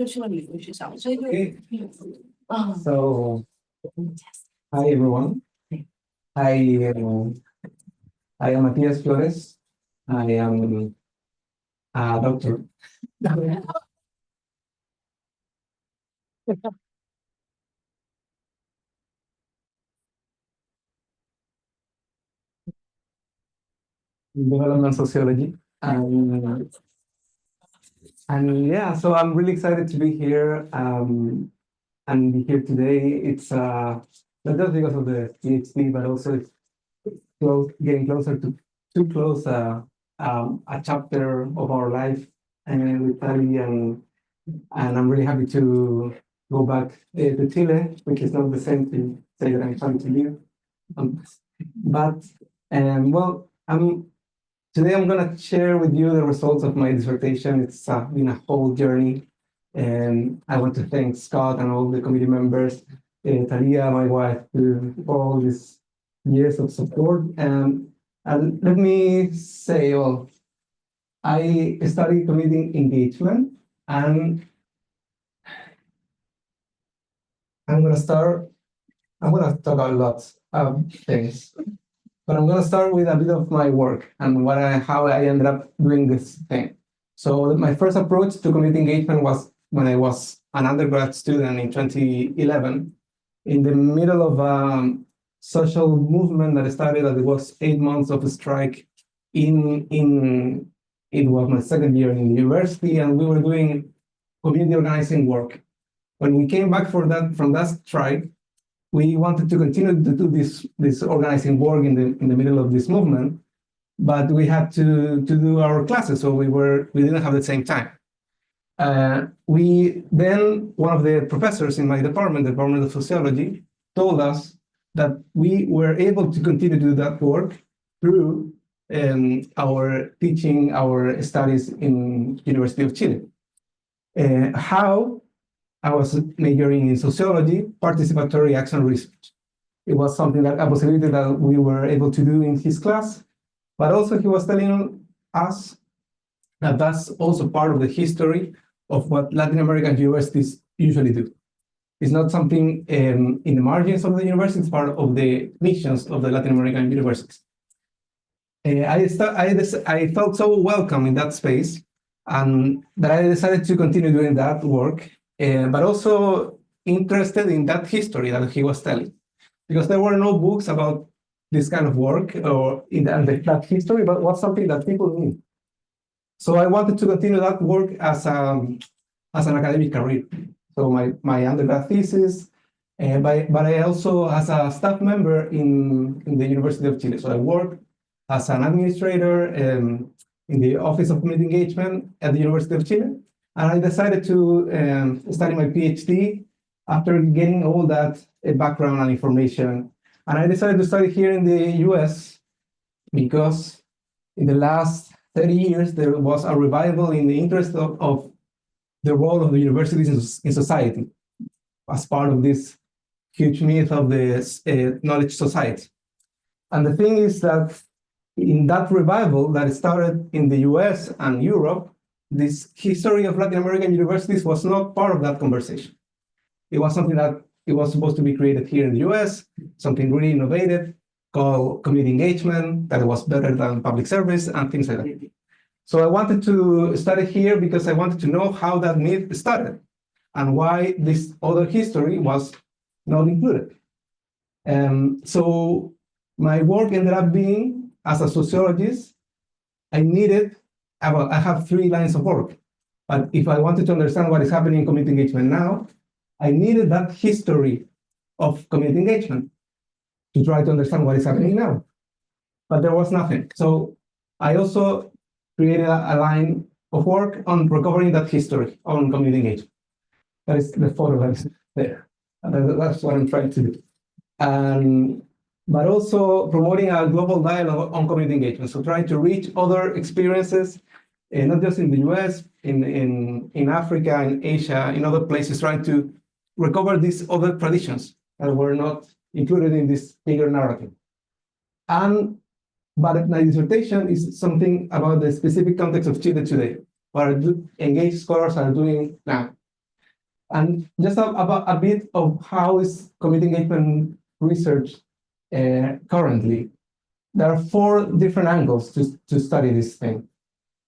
Okay. So, hi everyone. I am Matias Flores. I am a doctor. In development sociology. And yeah, so I'm really excited to be here and be here today. It's not just because of the PhD, but also it's getting closer to too close a chapter of our life and with Ali, and I'm really happy to go back to Chile, which is not the same to say that I'm trying to live. But well, today I'm going to share with you the results of my dissertation. It's been a whole journey, and I want to thank Scott and all the committee members, Talia, my wife, for all these years of support. And let me say, well, I studied community engagement, and I'm going to talk a lot of things. But I'm going to start with a bit of my work and how I ended up doing this thing. So my first approach to community engagement was when I was an undergrad student in 2011, in the middle of a social movement that started. That it was 8 months of a strike it was my second year in the university, and we were doing community organizing work. When we came back from that strike, we wanted to continue to do this organizing work in the middle of this movement, but we had to do our classes, so we didn't have the same time. One of the professors in my department, the Department of Sociology, told us that we were able to continue to do that work through our teaching, our studies in University of Chile. How? I was majoring in sociology, participatory action research. It was a possibility that we were able to do in his class, but also he was telling us that that's also part of the history of what Latin American universities usually do. It's not something in the margins of the university, it's part of the missions of the Latin American universities. I felt so welcome in that space, and that I decided to continue doing that work. But also interested in that history that he was telling, because there were no books about this kind of work or in that history, but was something that people knew. So I wanted to continue that work as an academic career. So my undergrad thesis, but I also as a staff member in the University of Chile. So I worked as an administrator in the Office of Community Engagement at the University of Chile. And I decided to study my Ph.D. after getting all that background and information. And I decided to study here in the US because in the last 30 years, there was a revival in the interest of the role of the universities in society as part of this huge myth of the knowledge society. And the thing is that in that revival that started in the US and Europe, this history of Latin American universities was not part of that conversation. It was something that it was supposed to be created here in the US, something really innovative called community engagement, that was better than public service and things like that. So I wanted to study here because I wanted to know how that myth started and why this other history was not included. So my work ended up being, as a sociologist, I have 3 lines of work, but if I wanted to understand what is happening in community engagement now, I needed that history of community engagement to try to understand what is happening now. But there was nothing. So I also created a line of work on recovering that history on community engagement. That is the photo that is there. And that's what I'm trying to do. But also promoting a global dialogue on community engagement. So trying to reach other experiences, not just in the US, in Africa, in Asia, in other places, trying to recover these other traditions that were not included in this bigger narrative. But my dissertation is something about the specific context of Chile today, what engaged scholars are doing now. And just about a bit of how is community engagement research currently. There are 4 different angles to study this thing.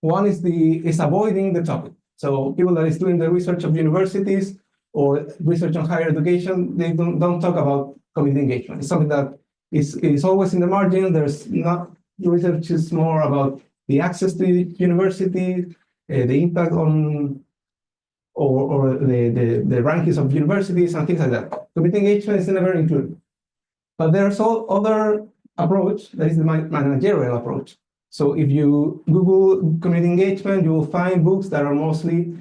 One is avoiding the topic. So people that is doing the research of universities or research on higher education, they don't talk about community engagement. It's something that is always in the margin. There's not, research is more about the access to the university, the impact on, or the rankings of universities and things like that. Community engagement is never included. But there's other approach, that is the managerial approach. So if you Google community engagement, you will find books that are mostly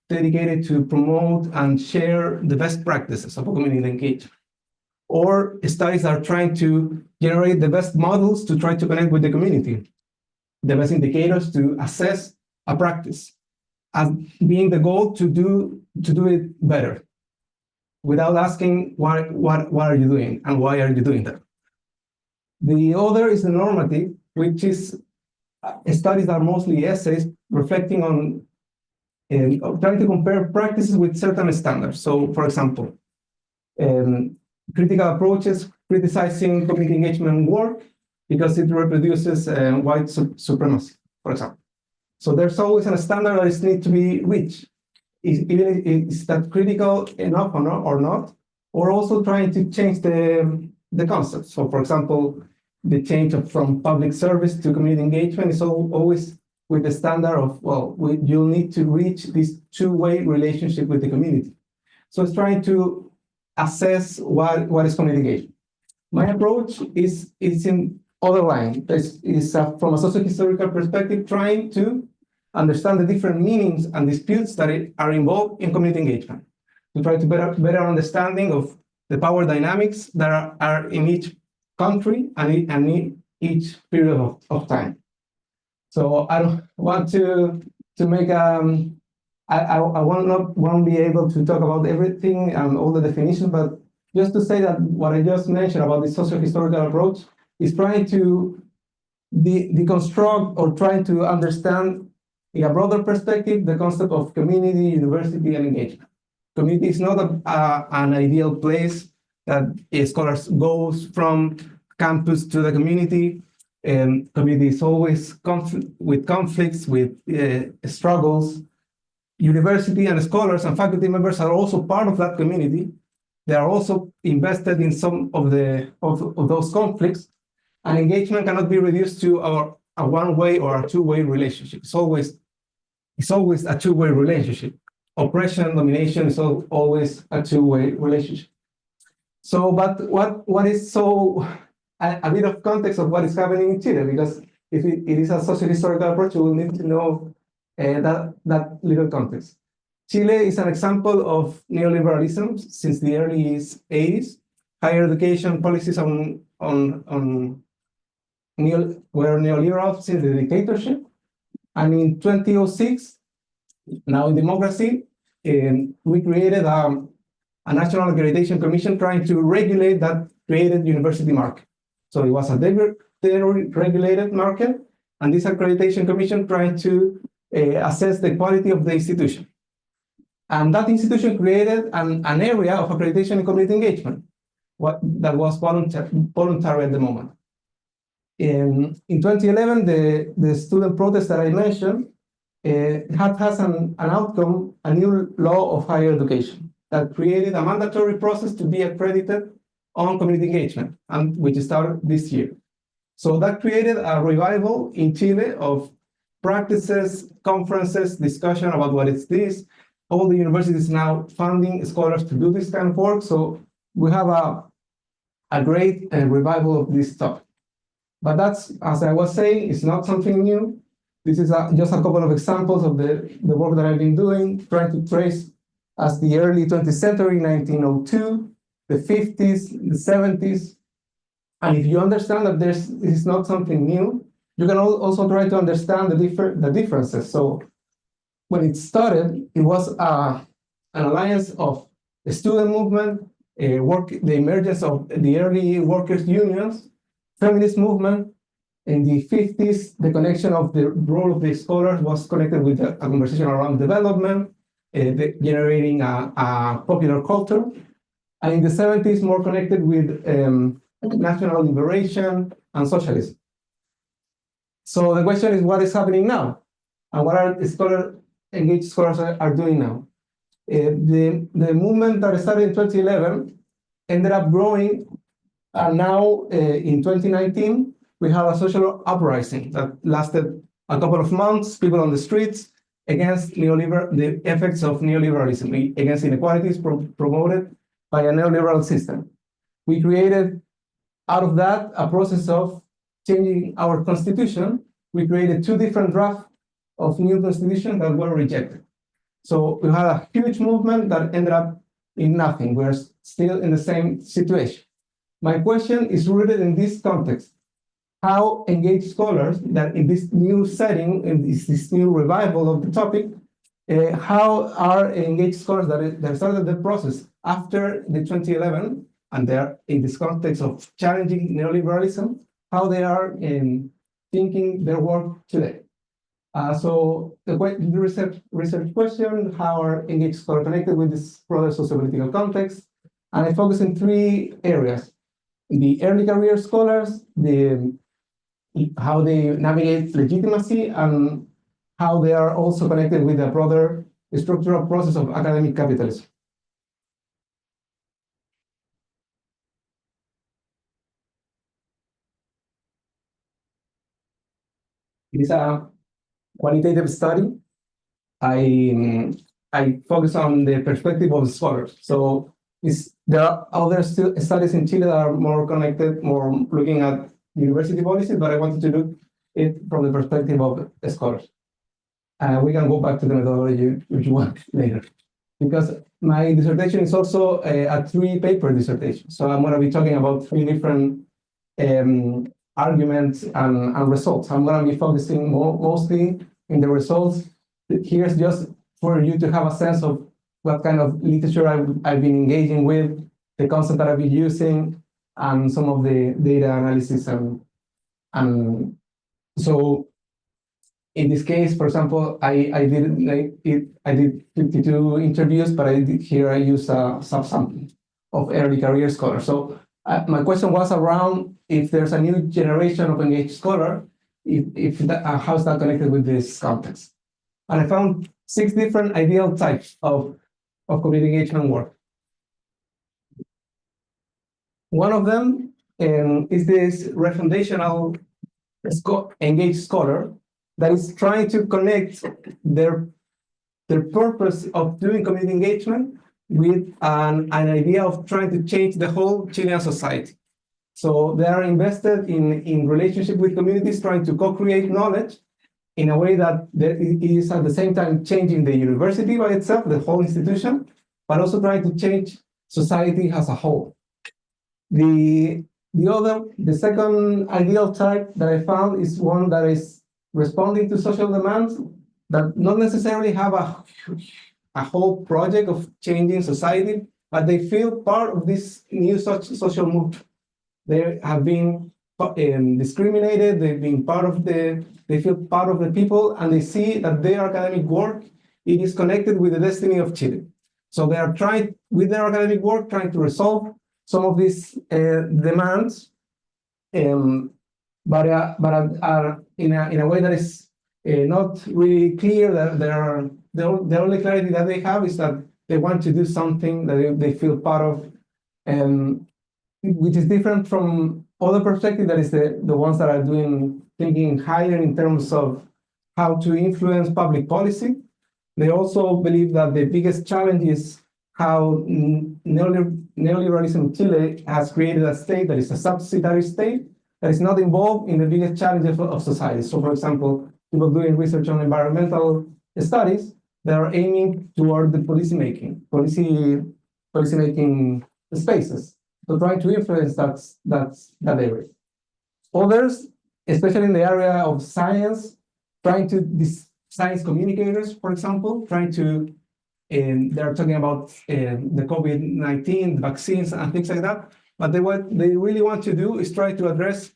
dedicated to promote and share the best practices of community engagement. Or studies that are trying to generate the best models to try to connect with the community, the best indicators to assess a practice, as being the goal to do it better, without asking what are you doing and why are you doing that. The other is the normative, which is studies that are mostly essays reflecting on trying to compare practices with certain standards. So, for example, critical approaches criticizing community engagement work because it reproduces white supremacy, for example. So there's always a standard that is need to be reached. Even is that critical enough or not, or also trying to change the concept. So, for example, the change from public service to community engagement is always with the standard of, well, you'll need to reach this two-way relationship with the community. So it's trying to assess what is community engagement. My approach is in other line. Is from a socio-historical perspective, trying to understand the different meanings and disputes that are involved in community engagement, to try to better understanding of the power dynamics that are in each country and in each period of time. So I don't want to make I won't be able to talk about everything and all the definitions, but just to say that what I just mentioned about the socio-historical approach is trying to deconstruct or trying to understand in a broader perspective the concept of community, university, and engagement. Community is not an ideal place that scholars goes from campus to the community. Community is always with conflicts, with struggles. University and scholars and faculty members are also part of that community. They are also invested in some of those conflicts, and engagement cannot be reduced to a one-way or a two-way relationship. It's always a two-way relationship. Oppression, domination is always a two-way relationship. So, but what is so a bit of context of what is happening in Chile, because if it is a socio-historical approach, we will need to know that little context. Chile is an example of neoliberalism since the early 80s. Higher education policies were neoliberal since the dictatorship. And in 2006, now in democracy, we created a national accreditation commission trying to regulate that created university market. So it was a regulated market, and this accreditation commission trying to assess the quality of the institution. And that institution created an area of accreditation and community engagement that was voluntary at the moment. In 2011, the student protest that I mentioned has an outcome, a new law of higher education that created a mandatory process to be accredited on community engagement, and which started this year. So that created a revival in Chile of practices, conferences, discussion about what is this. All the universities now funding scholars to do this kind of work. So we have a great revival of this topic. But that's, as I was saying, it's not something new. This is just a couple of examples of the work that I've been doing, trying to trace as the early 20th century, 1902, the 50s, the 70s. And if you understand that this is not something new, you can also try to understand the differences. So when it started, it was an alliance of the student movement, the emergence of the early workers' unions, feminist movement. In the 50s, the connection of the role of the scholars was connected with a conversation around development. generating a popular culture. And in the 70s, more connected with national liberation and socialism. So the question is, what is happening now? And what are engaged scholars are doing now? The movement that started in 2011 ended up growing, and now in 2019, we have a social uprising that lasted a couple of months, people on the streets against the effects of neoliberalism, against inequalities promoted by a neoliberal system. We created, out of that, a process of changing our constitution. We created 2 different drafts of new constitution that were rejected. So we had a huge movement that ended up in nothing. We're still in the same situation. My question is rooted in this context. How engaged scholars that in this new setting, in this new revival of the topic, how are engaged scholars that started the process after the 2011, and they're in this context of challenging neoliberalism, how they are thinking their work today? So the research question, how are engaged scholars connected with this broader socio-political context? And I focus in 3 areas: the early career scholars, how they navigate legitimacy, and how they are also connected with the broader structural process of academic capitalism. It is a qualitative study. I focus on the perspective of scholars. So there are other studies in Chile that are more connected, more looking at university policies, but I wanted to look it from the perspective of scholars. We can go back to the methodology if you want later, because my dissertation is also a 3-paper dissertation. So I'm going to be talking about 3 different arguments and results. I'm going to be focusing mostly in the results. Here's just for you to have a sense of what kind of literature I've been engaging with, the concept that I've been using, and some of the data analysis. And so in this case, for example, I did 52 interviews, but I use a subsample of early career scholars. So my question was around if there's a new generation of engaged scholar, how's that connected with this context? And I found 6 different ideal types of community engagement work. One of them is this refundational engaged scholar that is trying to connect their purpose of doing community engagement with an idea of trying to change the whole Chilean society. So they are invested in relationship with communities, trying to co-create knowledge in a way that it is at the same time changing the university by itself, the whole institution, but also trying to change society as a whole. The second ideal type that I found is one that is responding to social demands that not necessarily have a whole project of changing society, but they feel part of this new social movement. They have been discriminated, they've been they feel part of the people, and they see that their academic work, it is connected with the destiny of Chile. So they are trying, with their academic work, trying to resolve some of these demands, but are in a way that is not really clear. That the only clarity that they have is that they want to do something that they feel part of, which is different from other perspectives, that is the ones that are thinking higher in terms of how to influence public policy. They also believe that the biggest challenge is how neoliberalism in Chile has created a state that is a subsidiary state that is not involved in the biggest challenges of society. So, for example, people doing research on environmental studies, they are aiming toward the policymaking spaces. So trying to influence that area. Others, especially in the area of science, trying to science communicators, for example, they're talking about the COVID-19, vaccines, and things like that. But what they really want to do is try to address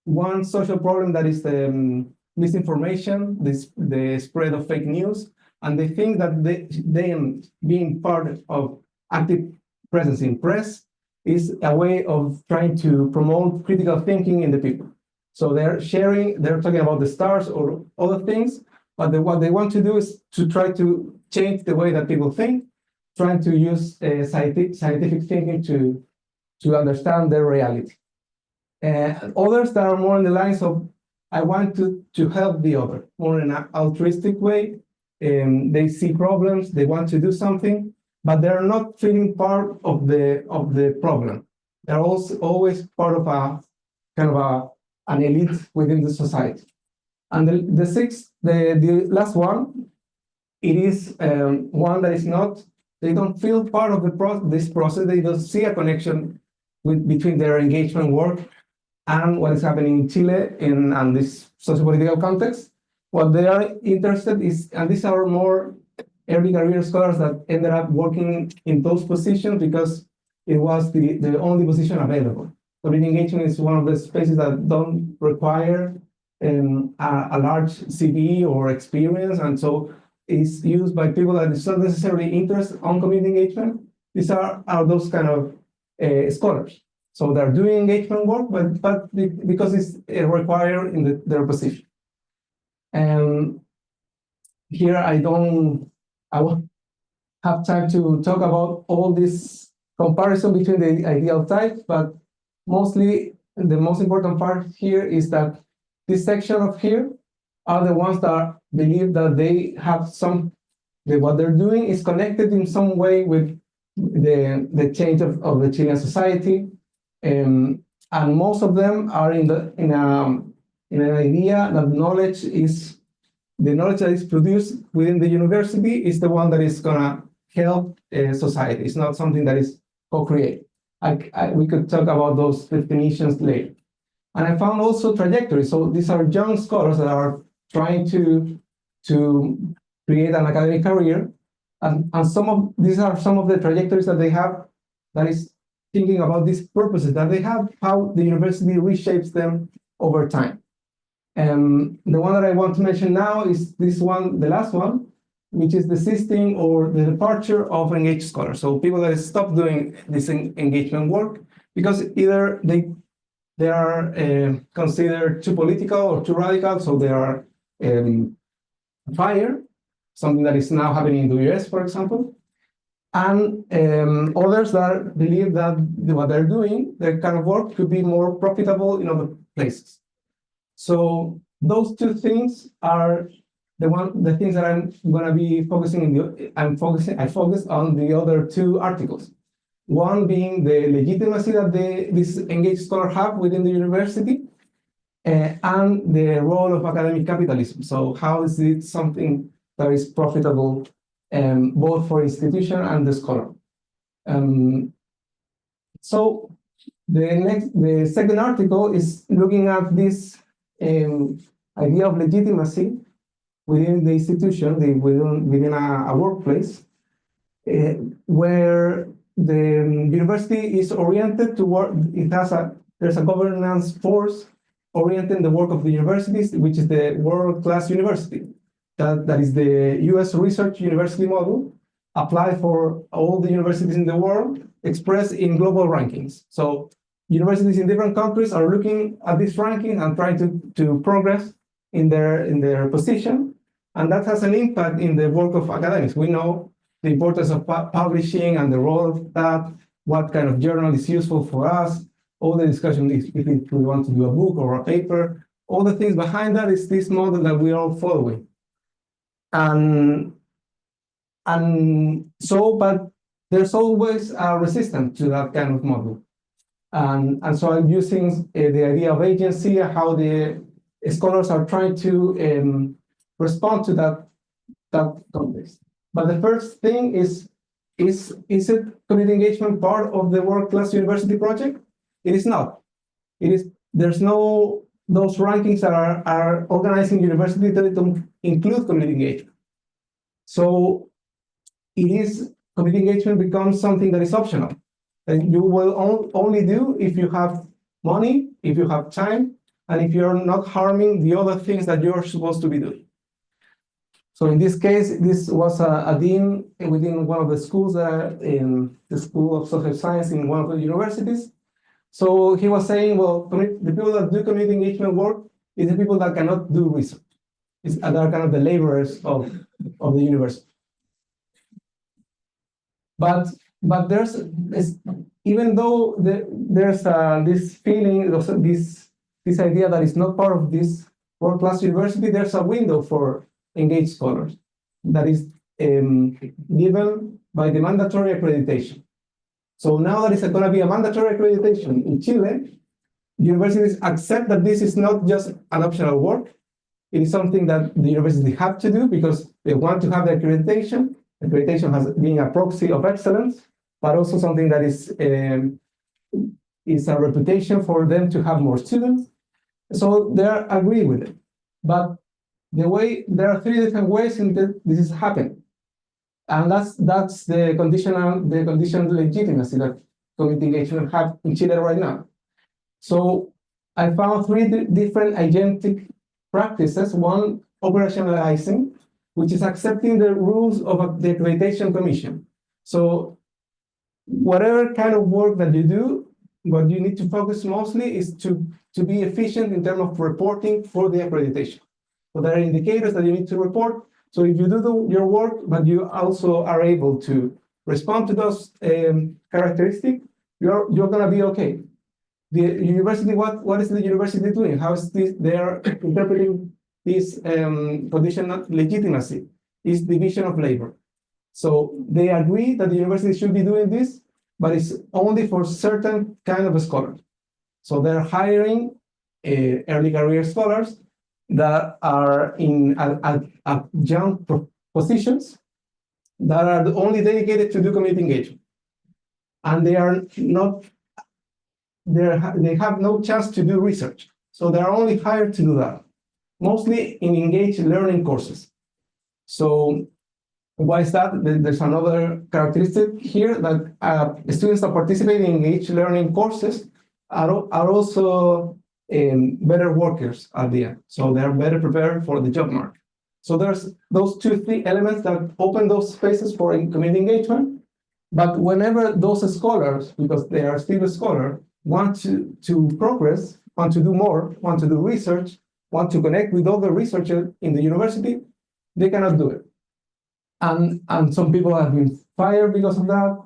one social problem, that is the misinformation, the spread of fake news, And they think that them being part of active presence in press is a way of trying to promote critical thinking in the people. So they're talking about the stars or other things, but what they want to do is to try to change the way that people think, trying to use scientific thinking to understand their reality. Others that are more in the lines of, I want to help the other, more in an altruistic way. They see problems, they want to do something, but they're not feeling part of the problem. They're also always part of a kind of an elite within the society. And the last one, it is one that is not, they don't feel part of this process, they don't see a connection between their engagement work and what is happening in Chile in this socio-political context. What they are interested is, and these are more early career scholars that ended up working in those positions because it was the only position available. Community engagement is one of the spaces that don't require a large CV or experience, and so it's used by people that is not necessarily interested on community engagement. These are those kind of scholars. So they're doing engagement work, but because it's required in their position. And here I won't have time to talk about all this comparison between the ideal types, but mostly the most important part here is that this section of here are the ones that believe that they have what they're doing is connected in some way with the change of the Chilean society. And most of them are in an idea that the knowledge that is produced within the university is the one that is gonna help society. It's not something that is co-created. We could talk about those definitions later. And I found also trajectories. So these are young scholars that are trying to create an academic career. And these are some of the trajectories that they have that is thinking about these purposes that they have, how the university reshapes them over time. And the one that I want to mention now is this one, the last one, which is the desisting or the departure of engaged scholars. So people that stop doing this engagement work because either they are considered too political or too radical, so they are fired, something that is now happening in the US, for example. And others that believe that what they're doing, their kind of work, could be more profitable in other places. So those two things are the things that I'm going to be focusing I focus on the other two articles. One being the legitimacy that these engaged scholars have within the university, and the role of academic capitalism. So how is it something that is profitable both for institution and the scholar? So the second article is looking at this idea of legitimacy within the institution, within a workplace, where the university is oriented toward, there's a governance force orienting the work of the universities, which is the world-class university. That is the US research university model applied for all the universities in the world, expressed in global rankings. So universities in different countries are looking at this ranking and trying to progress in their position. And that has an impact in the work of academics. We know the importance of publishing and the role of that, what kind of journal is useful for us, all the discussion if we want to do a book or a paper, all the things behind that is this model that we are all following. But there's always a resistance to that kind of model. And so I'm using the idea of agency, how the scholars are trying to respond to that context. But the first thing is it community engagement part of the world-class university project? It is not. There's no, those rankings that are organizing university that don't include community engagement. So community engagement becomes something that is optional. And you will only do if you have money, if you have time, and if you're not harming the other things that you're supposed to be doing. So in this case, this was a dean within one of the schools in the School of Social Science in one of the universities. So he was saying, well, the people that do community engagement work is the people that cannot do research. They are kind of the laborers of the university. But there's, even though there's this feeling, this idea that is not part of this world-class university, there's a window for engaged scholars that is given by the mandatory accreditation. So now that it's going to be a mandatory accreditation in Chile, universities accept that this is not just an optional work. It is something that the universities have to do because they want to have the accreditation. Accreditation has been a proxy of excellence, but also something that is a reputation for them to have more students. So they agree with it. But there are three different ways in that this is happening. And that's the conditional legitimacy that community engagement have in Chile right now. So I found three different agentic practices. One, operationalizing, which is accepting the rules of the accreditation commission. So whatever kind of work that you do, what you need to focus mostly is to be efficient in terms of reporting for the accreditation. So there are indicators that you need to report. So if you do your work, but you also are able to respond to those characteristics, you're going to be okay. The university, what is the university doing? How is this? They are interpreting this conditional legitimacy, is division of labor. So they agree that the university should be doing this, but it's only for certain kind of scholars. So they're hiring early career scholars that are in adjunct positions that are only dedicated to do community engagement. And they are not, they have no chance to do research. So they're only hired to do that, mostly in engaged learning courses. So why is that? There's another characteristic here that students that participate in engaged learning courses are also better workers at the end. So they're better prepared for the job market. So there's those three elements that open those spaces for community engagement. But whenever those scholars, because they are still a scholar, want to progress, want to do more, want to do research, want to connect with other researchers in the university, they cannot do it. And some people have been fired because of that.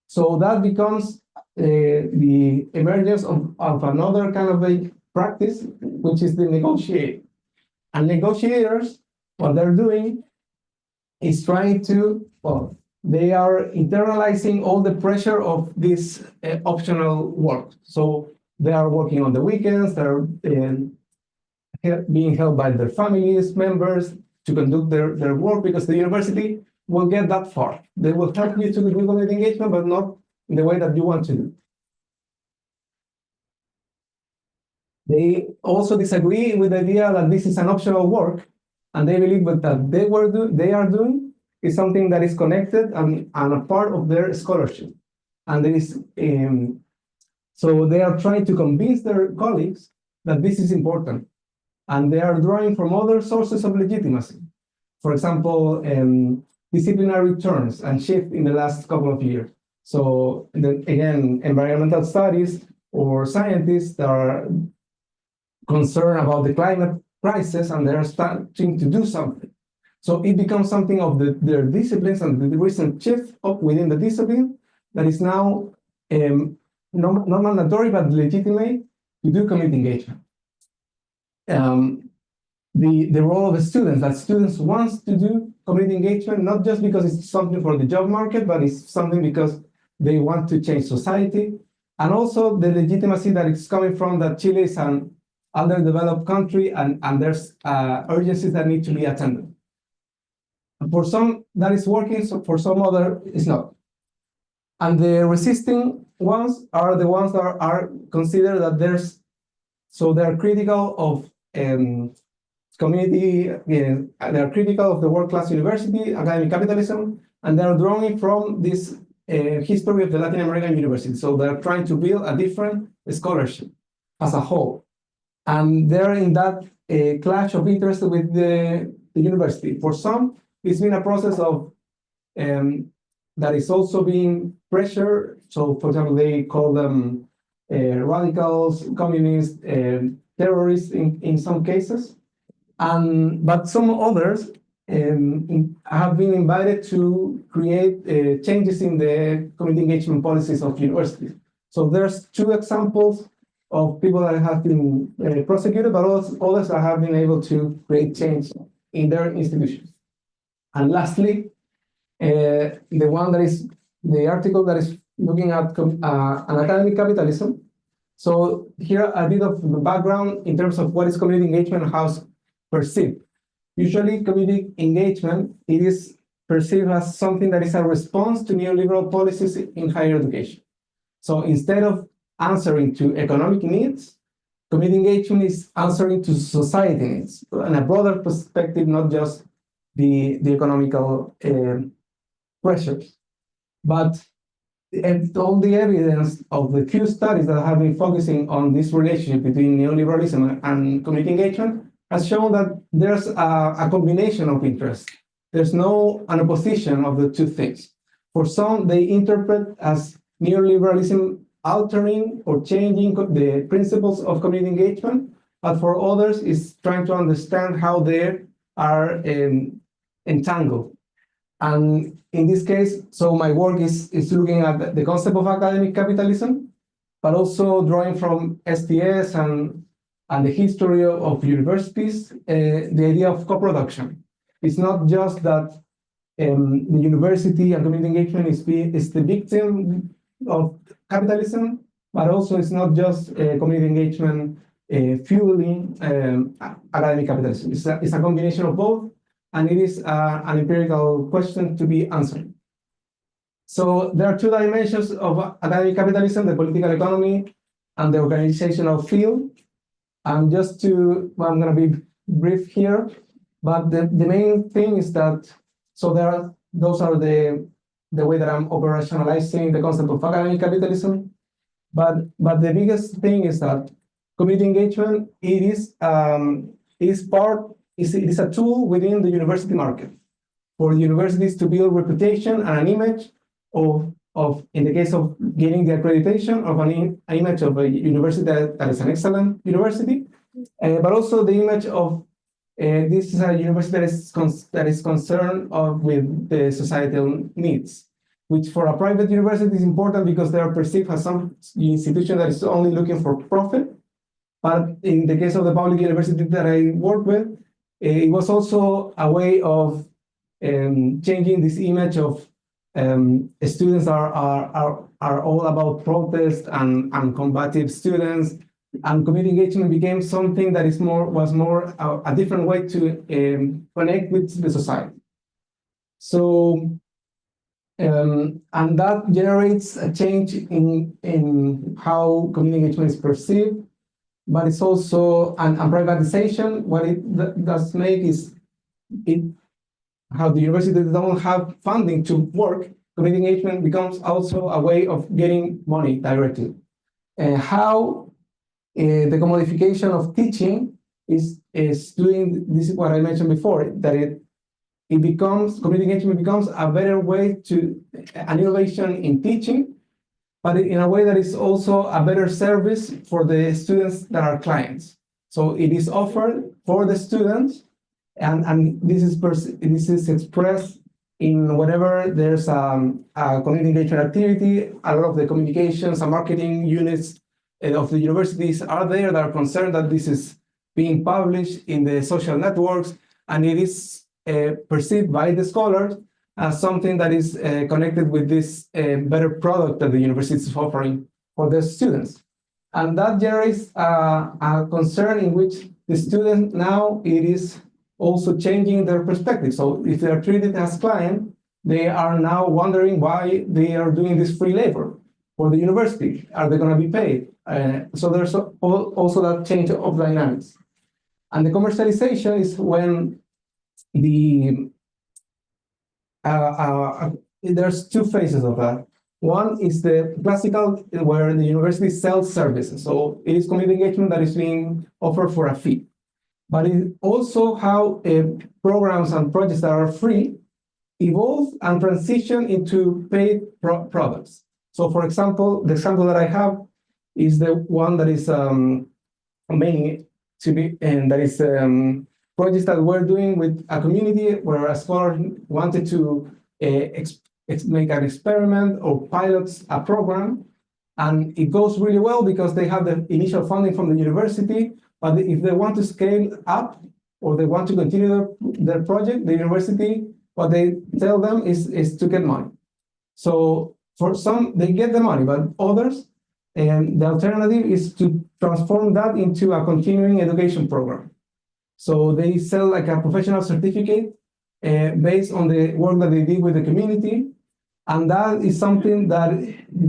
So that becomes the emergence of another kind of a practice, which is the negotiating. And negotiators, what they're doing is trying to, well, they are internalizing all the pressure of this optional work. So they are working on the weekends, they're being held by their families, members, to conduct their work, because the university will get that far. They will help you to do community engagement, but not in the way that you want to do. They also disagree with the idea that this is an optional work, and they believe that they are doing is something that is connected and a part of their scholarship. And there is, so they are trying to convince their colleagues that this is important. And they are drawing from other sources of legitimacy. For example, disciplinary turns and shift in the last couple of years. So again, environmental studies or scientists that are concerned about the climate crisis, and they're starting to do something. So it becomes something of their disciplines, and the recent shift within the discipline that is now not mandatory but legitimate to do community engagement. The role of the students, that students want to do community engagement, not just because it's something for the job market, but it's something because they want to change society. And also the legitimacy that is coming from that Chile is an underdeveloped country, and there's urgencies that need to be attended. For some, that is working, so for some other, it's not. And the resisting ones are the ones that are considered that there's, so they're critical of community, they're critical of the world-class university, academic capitalism, and they're drawing from this history of the Latin American university. So they're trying to build a different scholarship as a whole. And they're in that clash of interest with the the university. For some, it's been a process of that is also being pressured. So, for example, they call them radicals, communists, terrorists in some cases. But some others have been invited to create changes in the community engagement policies of universities. So there's two examples of people that have been prosecuted, but others that have been able to create change in their institutions. And lastly, the article that is looking at an academic capitalism. So here a bit of the background in terms of what is community engagement and how it's perceived. Usually community engagement, it is perceived as something that is a response to neoliberal policies in higher education. So instead of answering to economic needs, community engagement is answering to society needs, and a broader perspective, not just the economical pressures. But all the evidence of the few studies that have been focusing on this relationship between neoliberalism and community engagement has shown that there's a combination of interests. There's no an opposition of the two things. For some, they interpret as neoliberalism altering or changing the principles of community engagement, but for others, it's trying to understand how they are entangled. And in this case, so my work is looking at the concept of academic capitalism, but also drawing from STS and the history of universities, the idea of co-production. It's not just that the university and community engagement is the victim of capitalism, but also it's not just community engagement fueling academic capitalism. It's a combination of both, and it is an empirical question to be answered. So there are two dimensions of academic capitalism: the political economy and the organizational field. And just to, well, I'm going to be brief here, but the main thing is that, so those are the way that I'm operationalizing the concept of academic capitalism. But the biggest thing is that community engagement, it is a tool within the university market for universities to build reputation and an image of in the case of getting the accreditation of an image of a university that is an excellent university, but also the image of this is a university that is concerned with the societal needs, which for a private university is important because they are perceived as some institution that is only looking for profit. But in the case of the public university that I work with, it was also a way of changing this image of students are all about protest and combative students, and community engagement became something that was more a different way to connect with the society. So, and that generates a change in how community engagement is perceived, but it's also and privatization. What it does make is how the university don't have funding to work. Community engagement becomes also a way of getting money directly. How the commodification of teaching is doing this is what I mentioned before, that it becomes, community engagement becomes a better way to an innovation in teaching, but in a way that is also a better service for the students that are clients. So it is offered for the students, and this is expressed in whenever there's a community engagement activity. A lot of the communications and marketing units of the universities are there that are concerned that this is being published in the social networks, and it is perceived by the scholars as something that is connected with this better product that the university is offering for their students. And that generates a concern in which the student now, it is also changing their perspective. So if they are treated as client, they are now wondering why they are doing this free labor for the university. Are they going to be paid? So there's also that change of dynamics. And the commercialization is when there's two phases of that. One is the classical, where the university sells services. So it is community engagement that is being offered for a fee. But it also how programs and projects that are free evolve and transition into paid products. So for example, the example that I have is the one that is mainly to be, and that is projects that we're doing with a community where a scholar wanted to make an experiment or pilots a program, and it goes really well because they have the initial funding from the university, but if they want to scale up or they want to continue their project, the university, what they tell them is to get money. So for some, they get the money, but others, and the alternative is to transform that into a continuing education program. So they sell like a professional certificate based on the work that they did with the community. And that is something that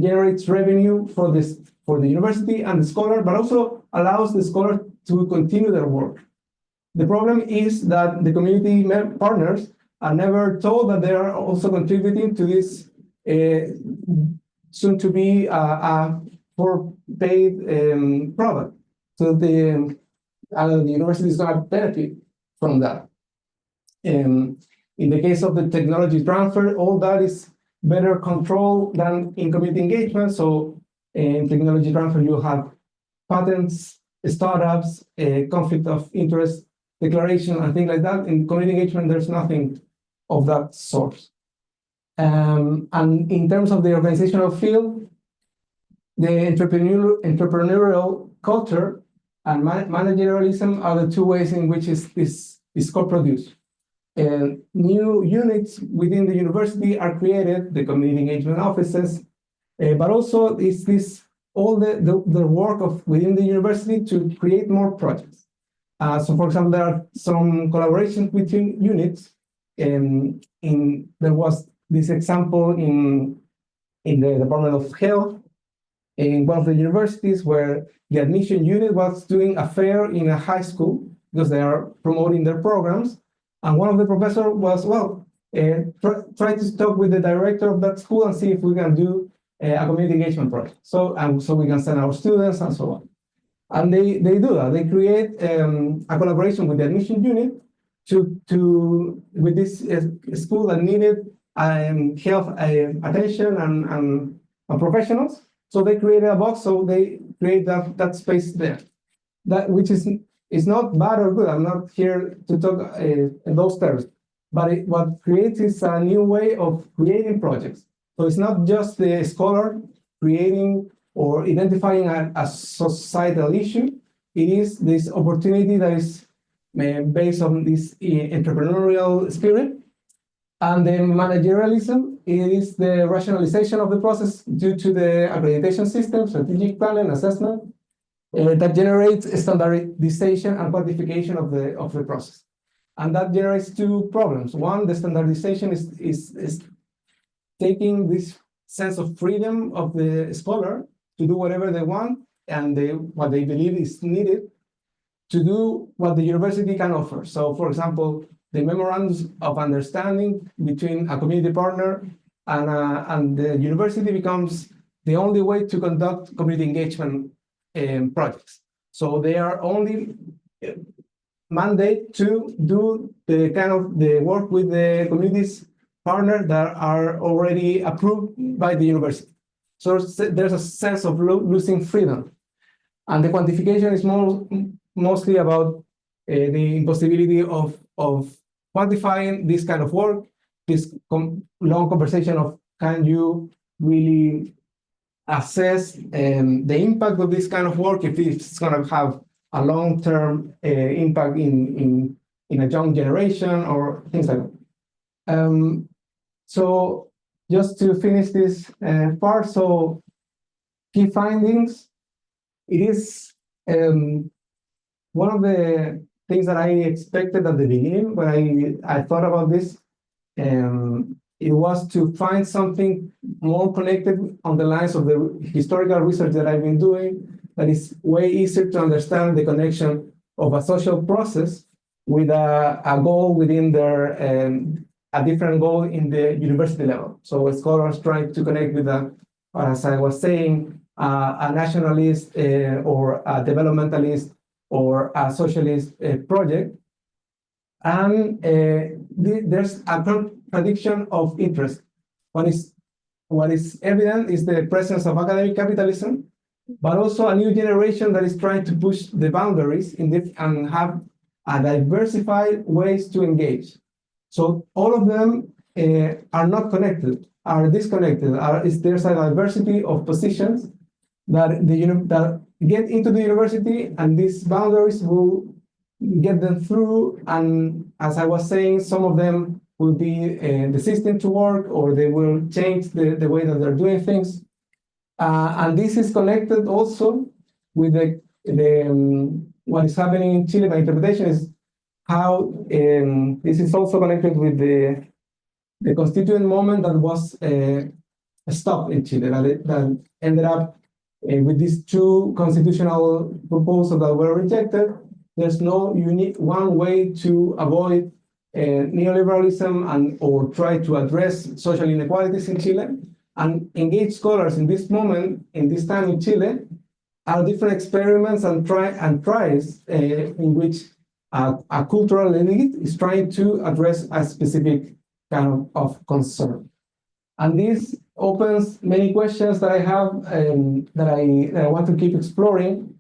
generates revenue for the university and the scholar, but also allows the scholar to continue their work. The problem is that the community partners are never told that they are also contributing to this soon to be for paid product. So the university is going to benefit from that. In the case of the technology transfer, all that is better controlled than in community engagement. So in technology transfer, you have patents, startups, conflict of interest declaration, and things like that. In community engagement, there's nothing of that sort. And in terms of the organizational field, the entrepreneurial culture and managerialism are the two ways in which this is co-produced. New units within the university are created, the community engagement offices, but also is this all the work of within the university to create more projects. So for example, there are some collaborations between units. There was this example in the Department of Health in one of the universities where the admission unit was doing a fair in a high school because they are promoting their programs. And one of the professors was, well, try to talk with the director of that school and see if we can do a community engagement project. So we can send our students and so on. And they do that. They create a collaboration with the admission unit with this school that needed health attention and professionals. So they created a box. So they create that space there, which is not bad or good. I'm not here to talk in those terms. But what creates is a new way of creating projects. So it's not just the scholar creating or identifying a societal issue. It is this opportunity that is based on this entrepreneurial spirit. And the managerialism is the rationalization of the process due to the accreditation system, strategic planning, assessment, that generates standardization and quantification of the process. And that generates two problems. One, the standardization is taking this sense of freedom of the scholar to do whatever they want and what they believe is needed to do what the university can offer. So for example, the memorandums of understanding between a community partner and the university becomes the only way to conduct community engagement projects. So they are only mandate to do the kind of the work with the communities partners that are already approved by the university. So there's a sense of losing freedom. And the quantification is mostly about the impossibility of quantifying this kind of work, this long conversation of can you really assess the impact of this kind of work, if it's going to have a long-term impact in a young generation or things like that. So just to finish this part, so key findings, it is one of the things that I expected at the beginning when I thought about this. It was to find something more connected on the lines of the historical research that I've been doing that is way easier to understand the connection of a social process with a goal within their, a different goal in the university level. So scholars trying to connect with, as I was saying, a nationalist or a developmentalist or a socialist project And there's a contradiction of interest. What is evident is the presence of academic capitalism, but also a new generation that is trying to push the boundaries in this and have a diversified ways to engage. So all of them are not connected, are disconnected. There's a diversity of positions that that get into the university, and these boundaries will get them through. And as I was saying, some of them will be desisting to work, or they will change the way that they're doing things. And this is connected also with what is happening in Chile. My interpretation is how this is also connected with the constituent moment that was stopped in Chile, that ended up with these two constitutional proposals that were rejected. There's no unique one way to avoid neoliberalism or try to address social inequalities in Chile. And engaged scholars in this moment, in this time in Chile, are different experiments and tries in which a cultural elite is trying to address a specific kind of concern. And this opens many questions that I have that I want to keep exploring.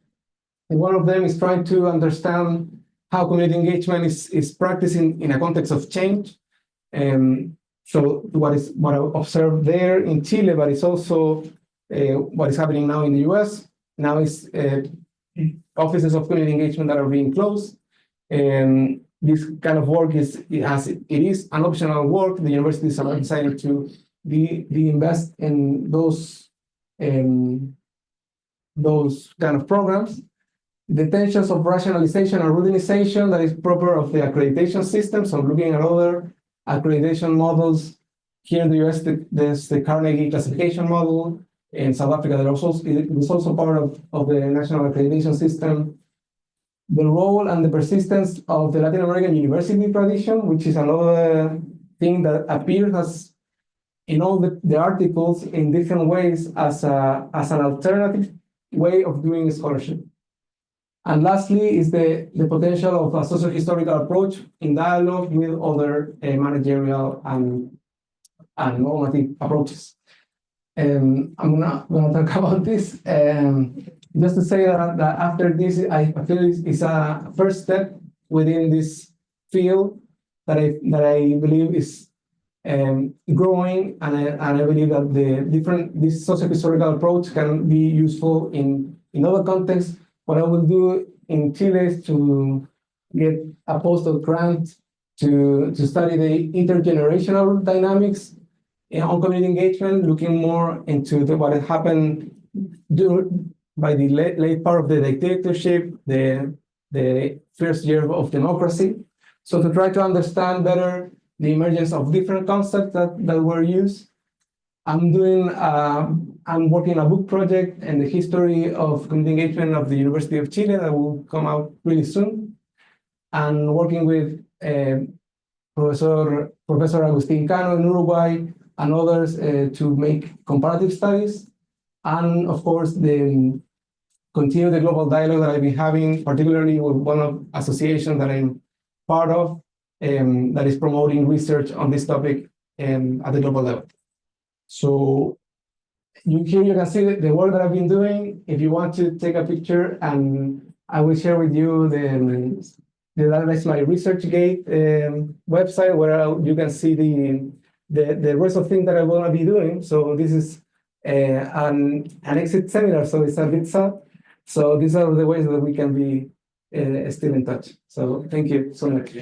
And one of them is trying to understand how community engagement is practiced in a context of change. So what I observed there in Chile, but it's also what is happening now in the US. Now is offices of community engagement that are being closed. And this kind of work it is an optional work. The universities are deciding to invest in those kind of programs. The tensions of rationalization and routinization that is proper of the accreditation system. So looking at other accreditation models. Here in the US, there's the Carnegie classification model. In South Africa, it was also part of the national accreditation system. The role and the persistence of the Latin American university tradition, which is another thing that appears as in all the articles in different ways as an alternative way of doing scholarship. And lastly is the potential of a socio-historical approach in dialogue with other managerial and normative approaches. I'm gonna talk about this. Just to say that after this, I feel it's a first step within this field that I believe is growing, and I believe that this socio-historical approach can be useful in other contexts. What I will do in Chile is to get a postdoc grant to study the intergenerational dynamics on community engagement, looking more into what had happened by the late part of the dictatorship, the first year of democracy. So to try to understand better the emergence of different concepts that were used. I'm working on a book project in the history of community engagement of the University of Chile that will come out really soon. And working with Professor Agustín Cano in Uruguay and others to make comparative studies. And of course, continue the global dialogue that I've been having, particularly with one of associations that I'm part of, that is promoting research on this topic at the global level. So here you can see the work that I've been doing. If you want to take a picture, and I will share with you that's my ResearchGate website, where you can see the rest of things that I'm going to be doing. So this is an exit seminar, so it's a bit sad. So these are the ways that we can be still in touch. So thank you so much.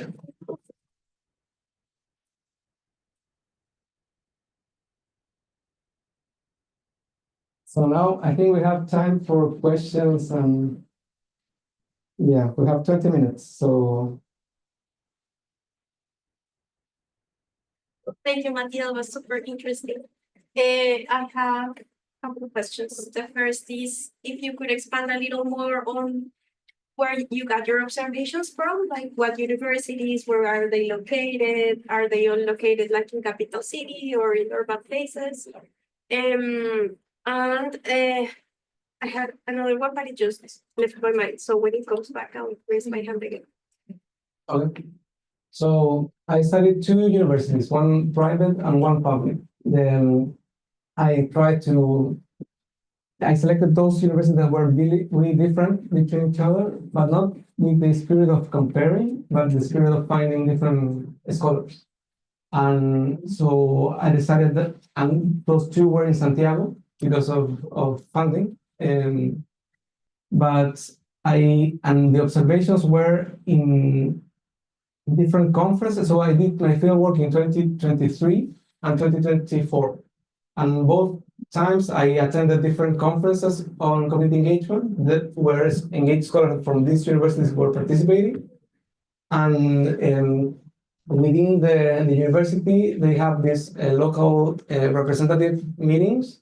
So now I think we have time for questions, and yeah, we have 20 minutes. So thank you, Matias. It was super interesting. I have a couple of questions. The first is if you could expand a little more on where you got your observations from, like what universities, where are they located? Are they all located like in capital city or in urban places? And I had another one, but it just left my mind. So when it comes back, I'll raise my hand again. okay. So I studied two universities, one private and one public. Then I selected those universities that were really, really different between each other, but not with the spirit of comparing, but the spirit of finding different scholars. And so I decided that, and those two were in Santiago because of funding. But and the observations were in different conferences. So I did my fieldwork in 2023 and 2024. And both times I attended different conferences on community engagement that where engaged scholars from these universities were participating. And within the university, they have these local representative meetings.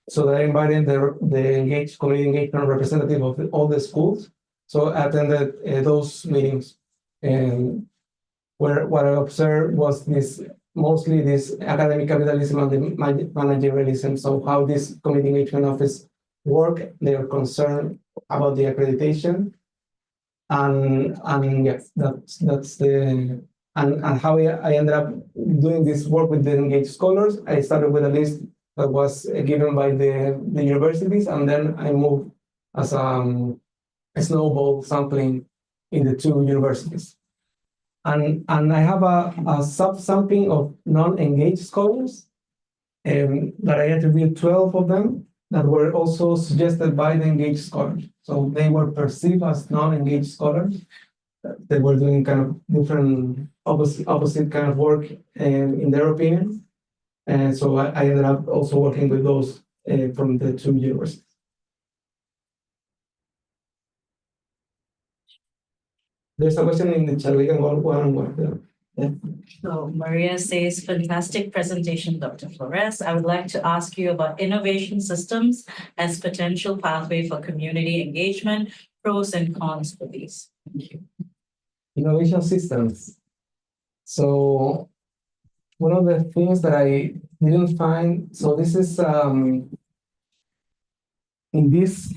So they invited the engaged community engagement representative of all the schools. So I attended those meetings. And where what I observed was mostly this academic capitalism and the managerialism. So how this community engagement office work, they are concerned about the accreditation, and yes, that's the and how I ended up doing this work with the engaged scholars. I started with a list that was given by the universities, and then I moved as a snowball sampling in the two universities. And I have a sub-sampling of non-engaged scholars that I interviewed 12 of them that were also suggested by the engaged scholars. So they were perceived as non-engaged scholars. They were doing kind of different opposite kind of work in their opinion. And so I ended up also working with those from the two universities. There's a question in the chat. We can go one on one. Yeah. So Maria says, fantastic presentation, Dr. Flores. I would like to ask you about innovation systems as potential pathway for community engagement, pros and cons for these. Thank you. Innovation systems. So one of the things that I didn't find, so this is in this,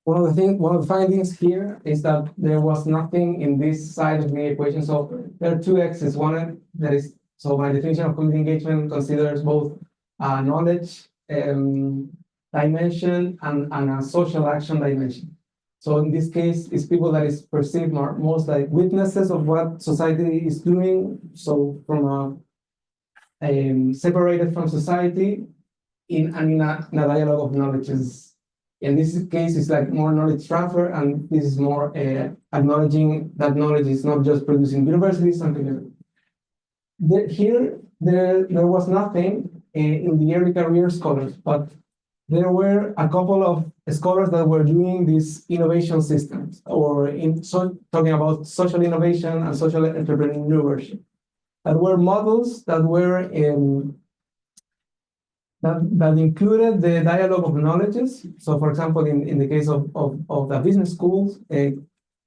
one of the findings here is that there was nothing in this side of the equation. So there are two X's. One that is, so my definition of community engagement considers both knowledge dimension and a social action dimension. So in this case, it's people that is perceived most like witnesses of what society is doing. So from separated from society in a dialogue of knowledges. In this case, it's like more knowledge transfer, and this is more acknowledging that knowledge is not just produced in universities, something like that. There was nothing in the early career scholars, but there were a couple of scholars that were doing these innovation systems, or talking about social innovation and social entrepreneurship, that were models that were that included the dialogue of knowledges. So, for example, in the case of the business schools, the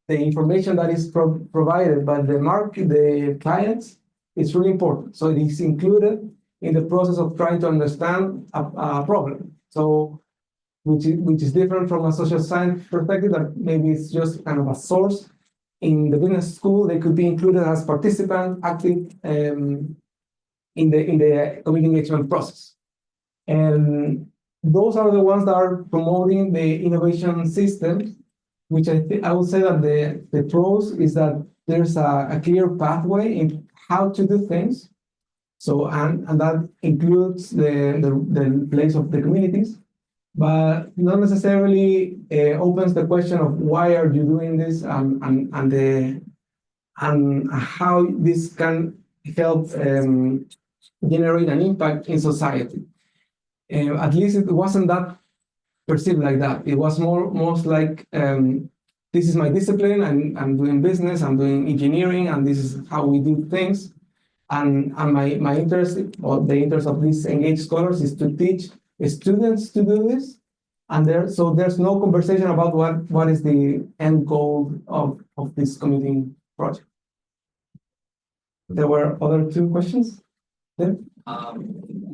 information that is provided by the clients is really important. So it is included in the process of trying to understand a problem. So, which is different from a social science perspective, that maybe it's just kind of a source. In the business school, they could be included as participants, active in the community engagement process. And those are the ones that are promoting the innovation systems, which I would say that the pros is that there's a clear pathway in how to do things. So, and that includes the place of the communities, but not necessarily opens the question of why are you doing this and how this can help generate an impact in society. At least it wasn't that perceived like that. It was most like this is my discipline, and I'm doing business, I'm doing engineering, and this is how we do things. And my interest, or the interest of these engaged scholars, is to teach students to do this. And so there's no conversation about what is the end goal of this community project. There were other two questions there.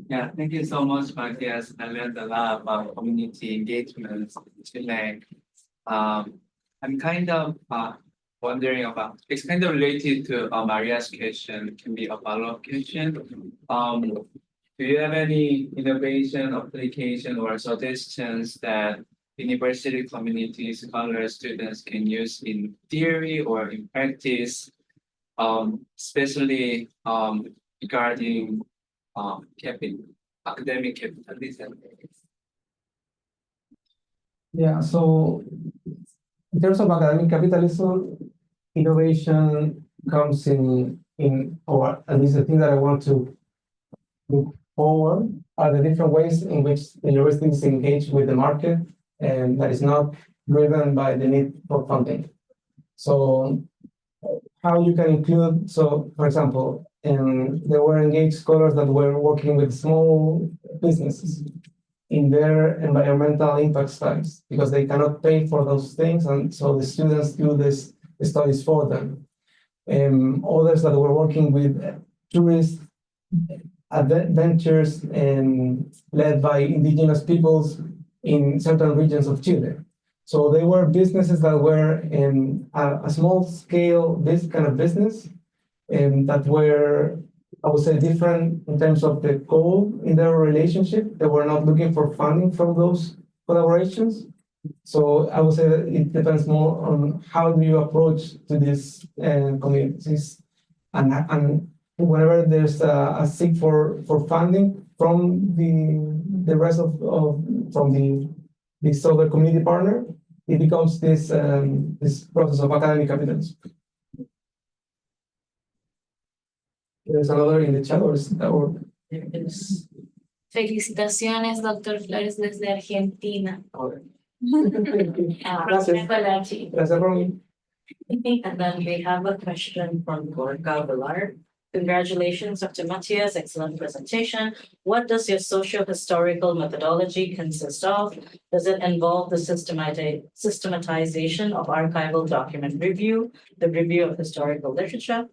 Yeah, thank you so much, Matias. I learned a lot about community engagement in Chile. I'm kind of wondering about, it's kind of related to Maria's question, can be a follow-up question. Do you have any innovation, application, or suggestions that university community scholars, students can use in theory or in practice, especially regarding academic capitalism? Yeah, so in terms of academic capitalism, innovation comes or at least the thing that I want to look forward are the different ways in which the universities engage with the market, and that is not driven by the need for funding. So how you can include, so for example, there were engaged scholars that were working with small businesses in their environmental impact studies because they cannot pay for those things, and so the students do this studies for them. Others that were working with tourist adventures led by indigenous peoples in certain regions of Chile. So they were businesses that were in a small scale, this kind of business, that were, I would say, different in terms of the goal in their relationship. They were not looking for funding from those collaborations. So I would say that it depends more on how do you approach to these communities, and whenever there's a seek for funding from the rest of from this other community partner, it becomes this process of academic capitalism. There's another in the chat, or There is. Felicitaciones, doctor Flores, desde Argentina. Gracias. Gracias, Romy. And then we have a question from Gabriel. Congratulations, Dr. Matias, excellent presentation. What does your socio-historical methodology consist of? Does it involve the systematization of archival document review, the review of historical literature?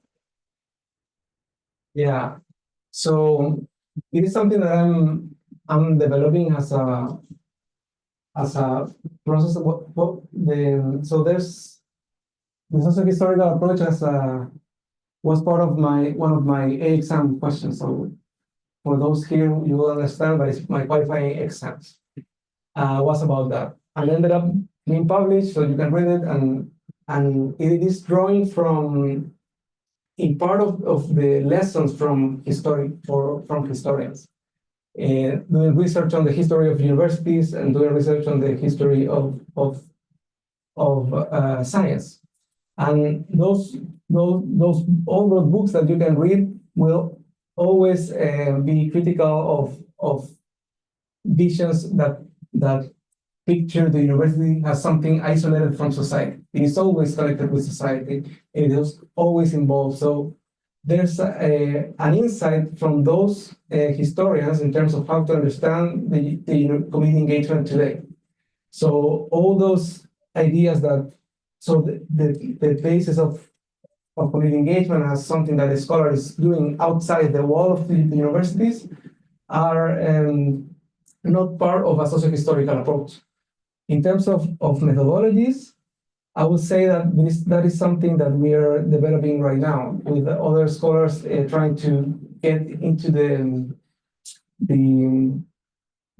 Yeah, so it is something that I'm developing as a process of so there's the socio-historical approach was part of one of my A exam questions. So for those here, you will understand, but it's my qualifying exams was about that, and ended up being published, so you can read it, and it is drawing from in part of the lessons from historians, doing research on the history of universities and doing research on the history of science, and all those books that you can read will always be critical of visions that picture the university as something isolated from society. It is always connected with society. It is always involved. So there's an insight from those historians in terms of how to understand the community engagement today. So all those ideas the basis of community engagement as something that a scholar is doing outside the wall of the universities are not part of a socio-historical approach. In terms of methodologies, I would say that is something that we are developing right now with other scholars trying to get into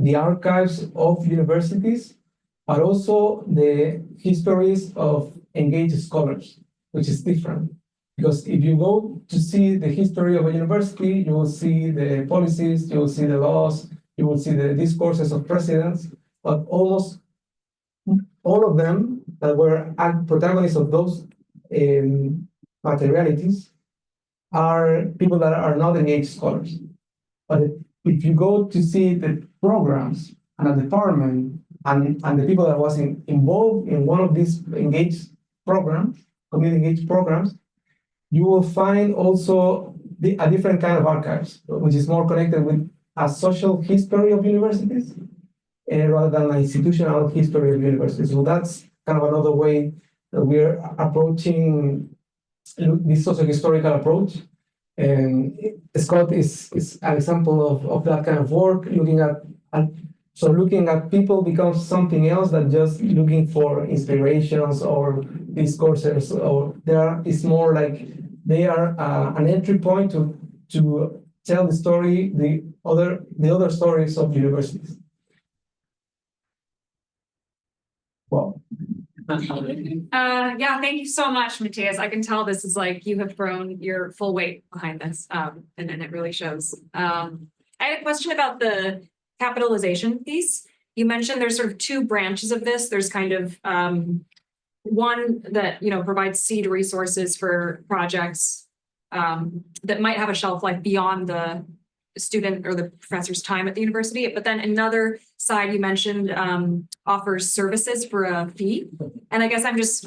the archives of universities, but also the histories of engaged scholars, which is different. Because if you go to see the history of a university, you will see the policies, you will see the laws, you will see the discourses of presidents, but almost all of them that were protagonists of those materialities are people that are not engaged scholars. But if you go to see the programs and a department and the people that was involved in one of these engaged programs, community engaged programs, you will find also a different kind of archives, which is more connected with a social history of universities rather than an institutional history of universities. So that's kind of another way that we're approaching this socio-historical approach. And Scott is an example of that kind of work, looking at So looking at people becomes something else than just looking for inspirations or discourses, or it's more like they are an entry point to tell the story, the other stories of universities. Well, Yeah, thank you so much, Matias. I can tell this is like you have thrown your full weight behind this, and it really shows. I had a question about the capitalization piece. You mentioned there's sort of two branches of this. There's kind of one that provides seed resources for projects that might have a shelf life beyond the student or the professor's time at the university. But then another side you mentioned offers services for a fee. And I guess I'm just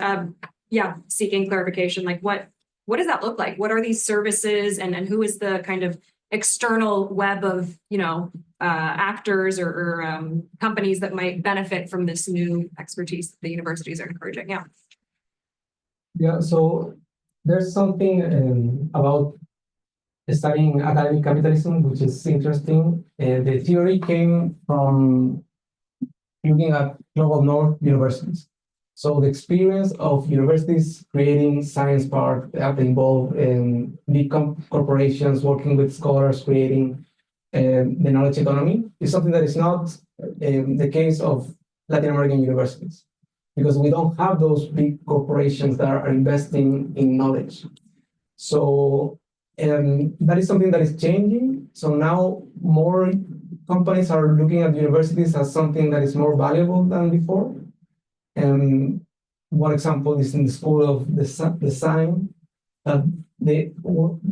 seeking clarification, like what does that look like? What are these services, and who is the kind of external web of actors or companies that might benefit from this new expertise that the universities are encouraging? Yeah, so there's something about studying academic capitalism, which is interesting. The theory came from looking at global north universities. So the experience of universities creating science park that involve big corporations working with scholars, creating the knowledge economy is something that is not the case of Latin American universities, because we don't have those big corporations that are investing in knowledge. So that is something that is changing. So now more companies are looking at universities as something that is more valuable than before. And one example is in the School of Design. An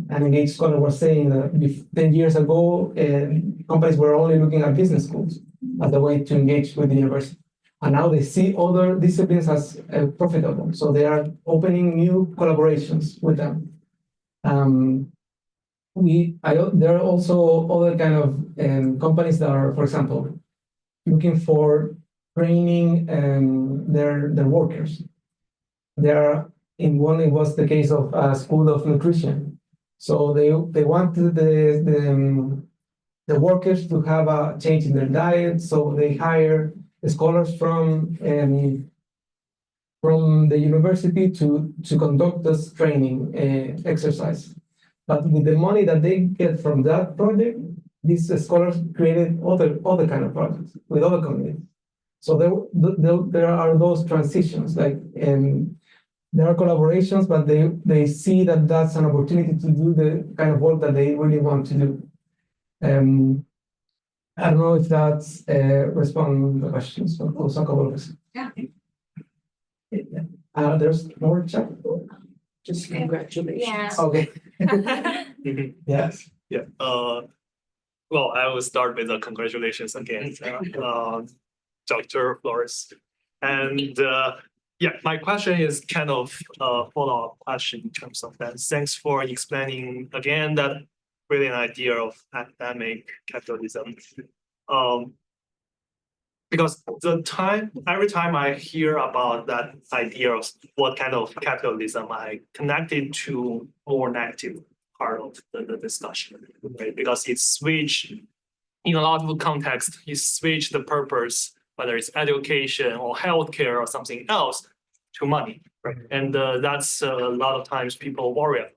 engaged scholar was saying that 10 years ago, companies were only looking at business schools as a way to engage with the university. And now they see other disciplines as profitable. So they are opening new collaborations with them. There are also other kind of companies that are, for example, looking for training their workers. It was the case of a school of nutrition. So they wanted the workers to have a change in their diet. So they hire scholars from the university to conduct this training exercise. But with the money that they get from that project, these scholars created other kind of projects with other communities. So there are those transitions, like there are collaborations, but they see that that's an opportunity to do the kind of work that they really want to do. I don't know if that's responding to the questions, but also a couple of questions. Yeah. There's more chat. Just congratulations. Yeah. Okay. Yes. Yeah. Well, I will start with the congratulations again, Dr. Flores. And my question is kind of a follow-up question in terms of that. Thanks for explaining again that brilliant idea of academic capitalism. Because every time I hear about that idea of what kind of capitalism, I connect it to more negative part of the discussion, right? Because it switch in a lot of context, it switch the purpose, whether it's education or healthcare or something else, to money, right? And that's a lot of times people worry about.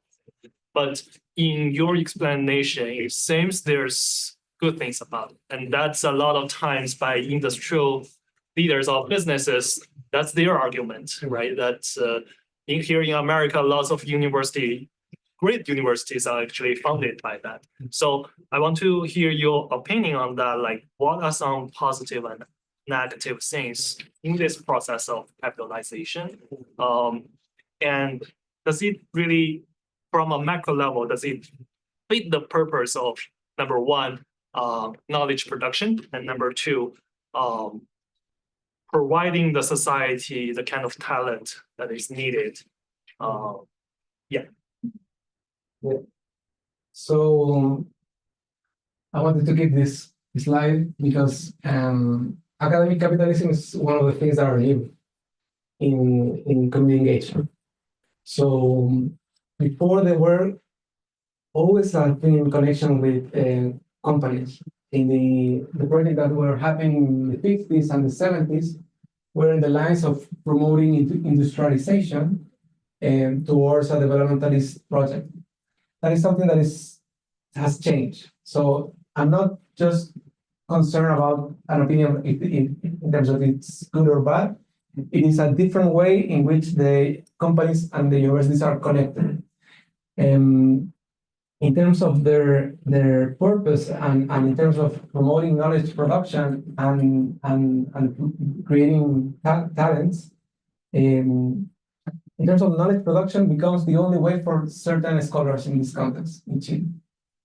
But in your explanation, it seems there's good things about it. And that's a lot of times by industrial leaders of businesses, that's their argument, right? That here in America, lots of great universities are actually funded by that. So I want to hear your opinion on that, like what are some positive and negative things in this process of capitalization? And does it really, from a macro level, does it fit the purpose of, number one, knowledge production, and number two, providing the society the kind of talent that is needed? So I wanted to keep this slide because academic capitalism is one of the things that are new in community engagement. So before, there were always a thing in connection with companies. the project that were happening in the 50s and the 70s were in the lines of promoting industrialization towards a developmentalist project. That is something that has changed. So I'm not just concerned about an opinion in terms of it's good or bad. It is a different way in which the companies and the universities are connected. In terms of their purpose and in terms of promoting knowledge production and creating talents, in terms of knowledge production becomes the only way for certain scholars in this context in Chile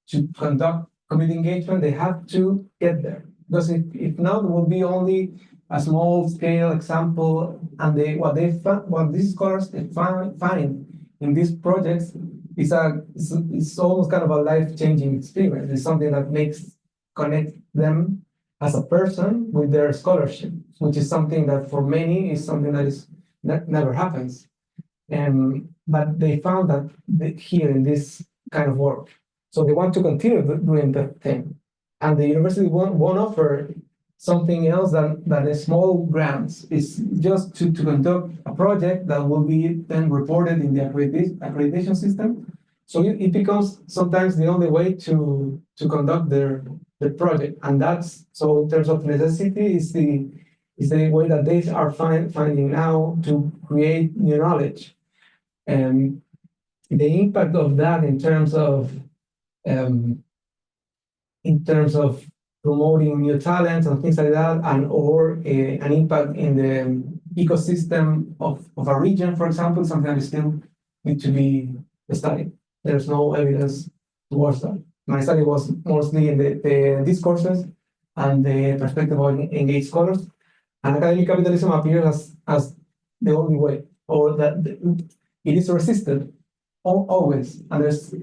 to conduct community engagement. They have to get there, because if not, it will be only a small scale example. And what these scholars find in these projects it's almost kind of a life-changing experience. It's something that connect them as a person with their scholarship, which is something that for many is something that never happens. But they found that here in this kind of work, so they want to continue doing that thing, and the university won't offer something else than a small grants. It's just to conduct a project that will be then reported in the accreditation system. So it becomes sometimes the only way to conduct the project, and that's so in terms of necessity is the way that they are finding now to create new knowledge, and the impact of that in terms of promoting new talents and things like that, and or an impact in the ecosystem of a region, for example, something that still need to be studied. There's no evidence towards that. My study was mostly in the discourses and the perspective of engaged scholars, and academic capitalism appears as the only way, or that it is resisted always, and there's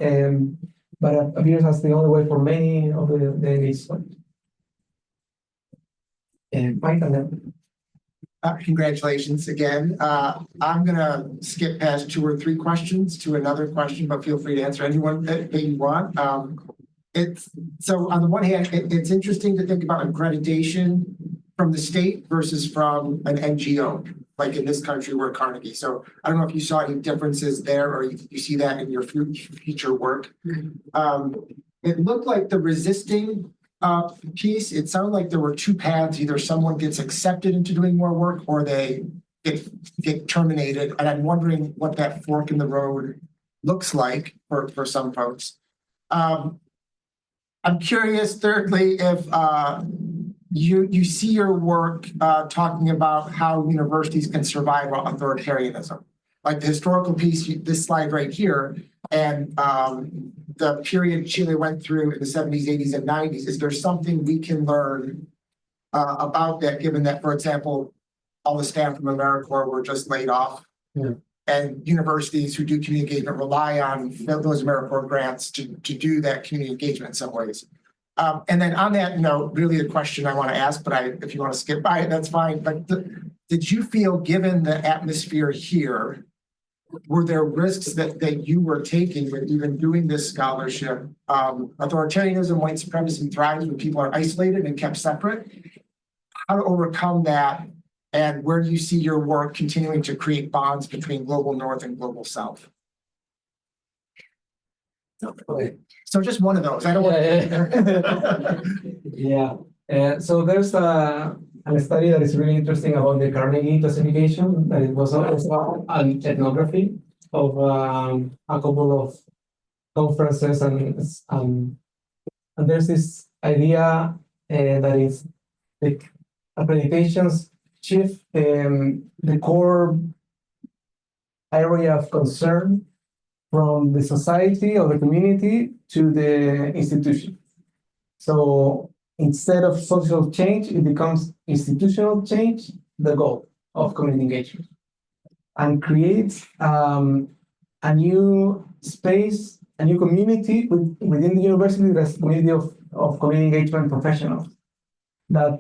but it appears as the only way for many of the engaged scholars. Mike, and then congratulations again. I'm going to skip past 2 or 3 questions to another question, but feel free to answer anyone that you want. So on the one hand, it's interesting to think about accreditation from the state versus from an NGO, like in this country we're Carnegie. So I don't know if you saw any differences there, or you see that in your future work. It looked like the resisting piece, it sounded like there were 2 paths. Either someone gets accepted into doing more work, or they get terminated. And I'm wondering what that fork in the road looks like for some folks. I'm curious, thirdly, if you see your work talking about how universities can survive authoritarianism. Like the historical piece, this slide right here, and the period Chile went through in the 70s, 80s, and 90s, is there something we can learn about that, given that, for example, all the staff from AmeriCorps were just laid off? Yeah. And universities who do community engagement rely on those AmeriCorps grants to do that community engagement in some ways. And then on that note, really a question I want to ask, but if you want to skip by it, that's fine. But did you feel, given the atmosphere here, were there risks that you were taking with even doing this scholarship? Authoritarianism, white supremacy thrives when people are isolated and kept separate. How to overcome that, and where do you see your work continuing to create bonds between global North and global South? So just one of those. I don't want to. Yeah. So there's a study that is really interesting about the Carnegie classification, that it was also an ethnography of a couple of conferences, and there's this idea that is the accreditations shift the core area of concern from the society or the community to the institution. So instead of social change, it becomes institutional change, the goal of community engagement, and creates a new space, a new community within the university, that's a community of community engagement professionals that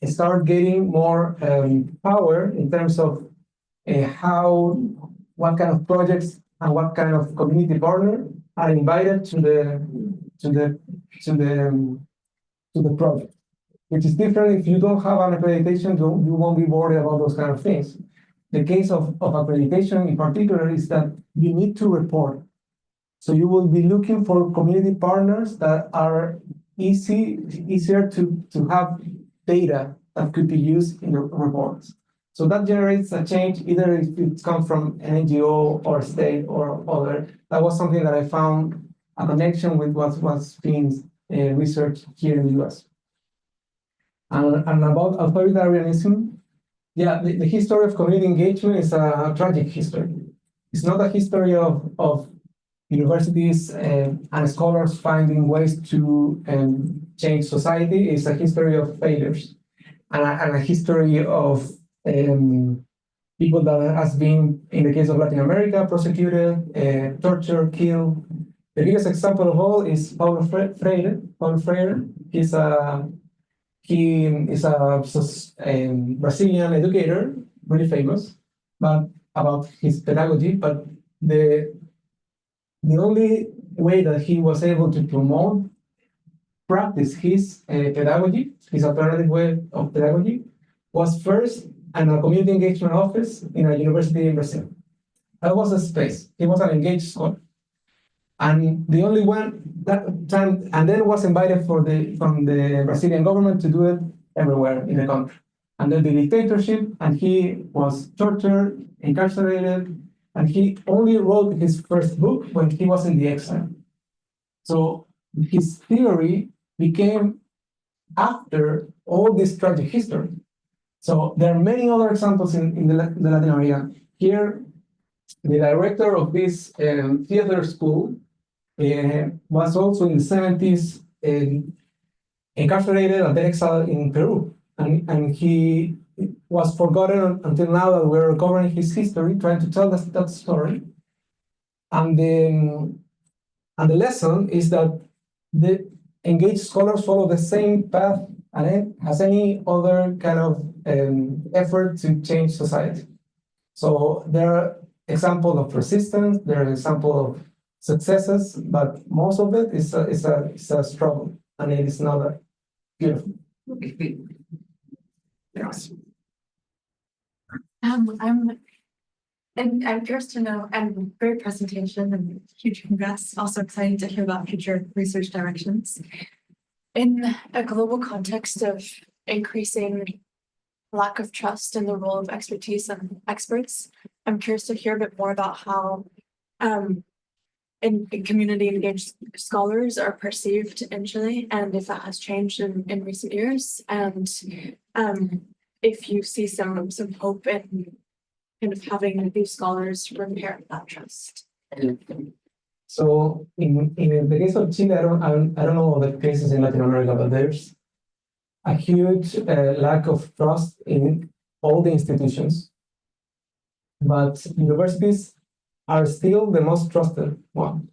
start getting more power in terms of what kind of projects and what kind of community partner are invited to the to the project, which is different. If you don't have an accreditation, you won't be worried about those kind of things. The case of accreditation in particular is that you need to report. So you will be looking for community partners that are easier to have data that could be used in the reports. So that generates a change, either if it comes from an NGO or state or other. That was something that I found a connection with what was being researched here in the US. And about authoritarianism, yeah, the history of community engagement is a tragic history. It's not a history of universities and scholars finding ways to change society. It's a history of failures and a history of people that has been, in the case of Latin America, prosecuted, tortured, killed. The biggest example of all is Paulo Freire. Paulo Freire, he is a Brazilian educator, really famous, but about his pedagogy. But the only way that he was able to practice his pedagogy, his alternative way of pedagogy, was first in a community engagement office in a university in Brazil. That was a space. He was an engaged scholar. And the only one that time, and then was invited from the Brazilian government to do it everywhere in the country. Under the dictatorship, and he was tortured, incarcerated, and he only wrote his first book when he was in the exile. So his theory became after all this tragic history. So there are many other examples in the Latin area. Here, the director of this theater school was also in the 70s incarcerated and then exiled in Peru. And he was forgotten until now that we're recovering his history, trying to tell us that story. And the lesson is that the engaged scholars follow the same path as any other kind of effort to change society. So there are examples of resistance, there are examples of successes, but most of it is a struggle, and it is not beautiful. Yes. I'm curious to know, and great presentation and huge congrats. Also exciting to hear about future research directions. In a global context of increasing lack of trust in the role of expertise and experts, I'm curious to hear a bit more about how in community engaged scholars are perceived in Chile, and if that has changed in recent years, and if you see some hope in kind of having these scholars repair that trust. So in the case of Chile, I don't know the cases in Latin America, but there's a huge lack of trust in all the institutions. But universities are still the most trusted one.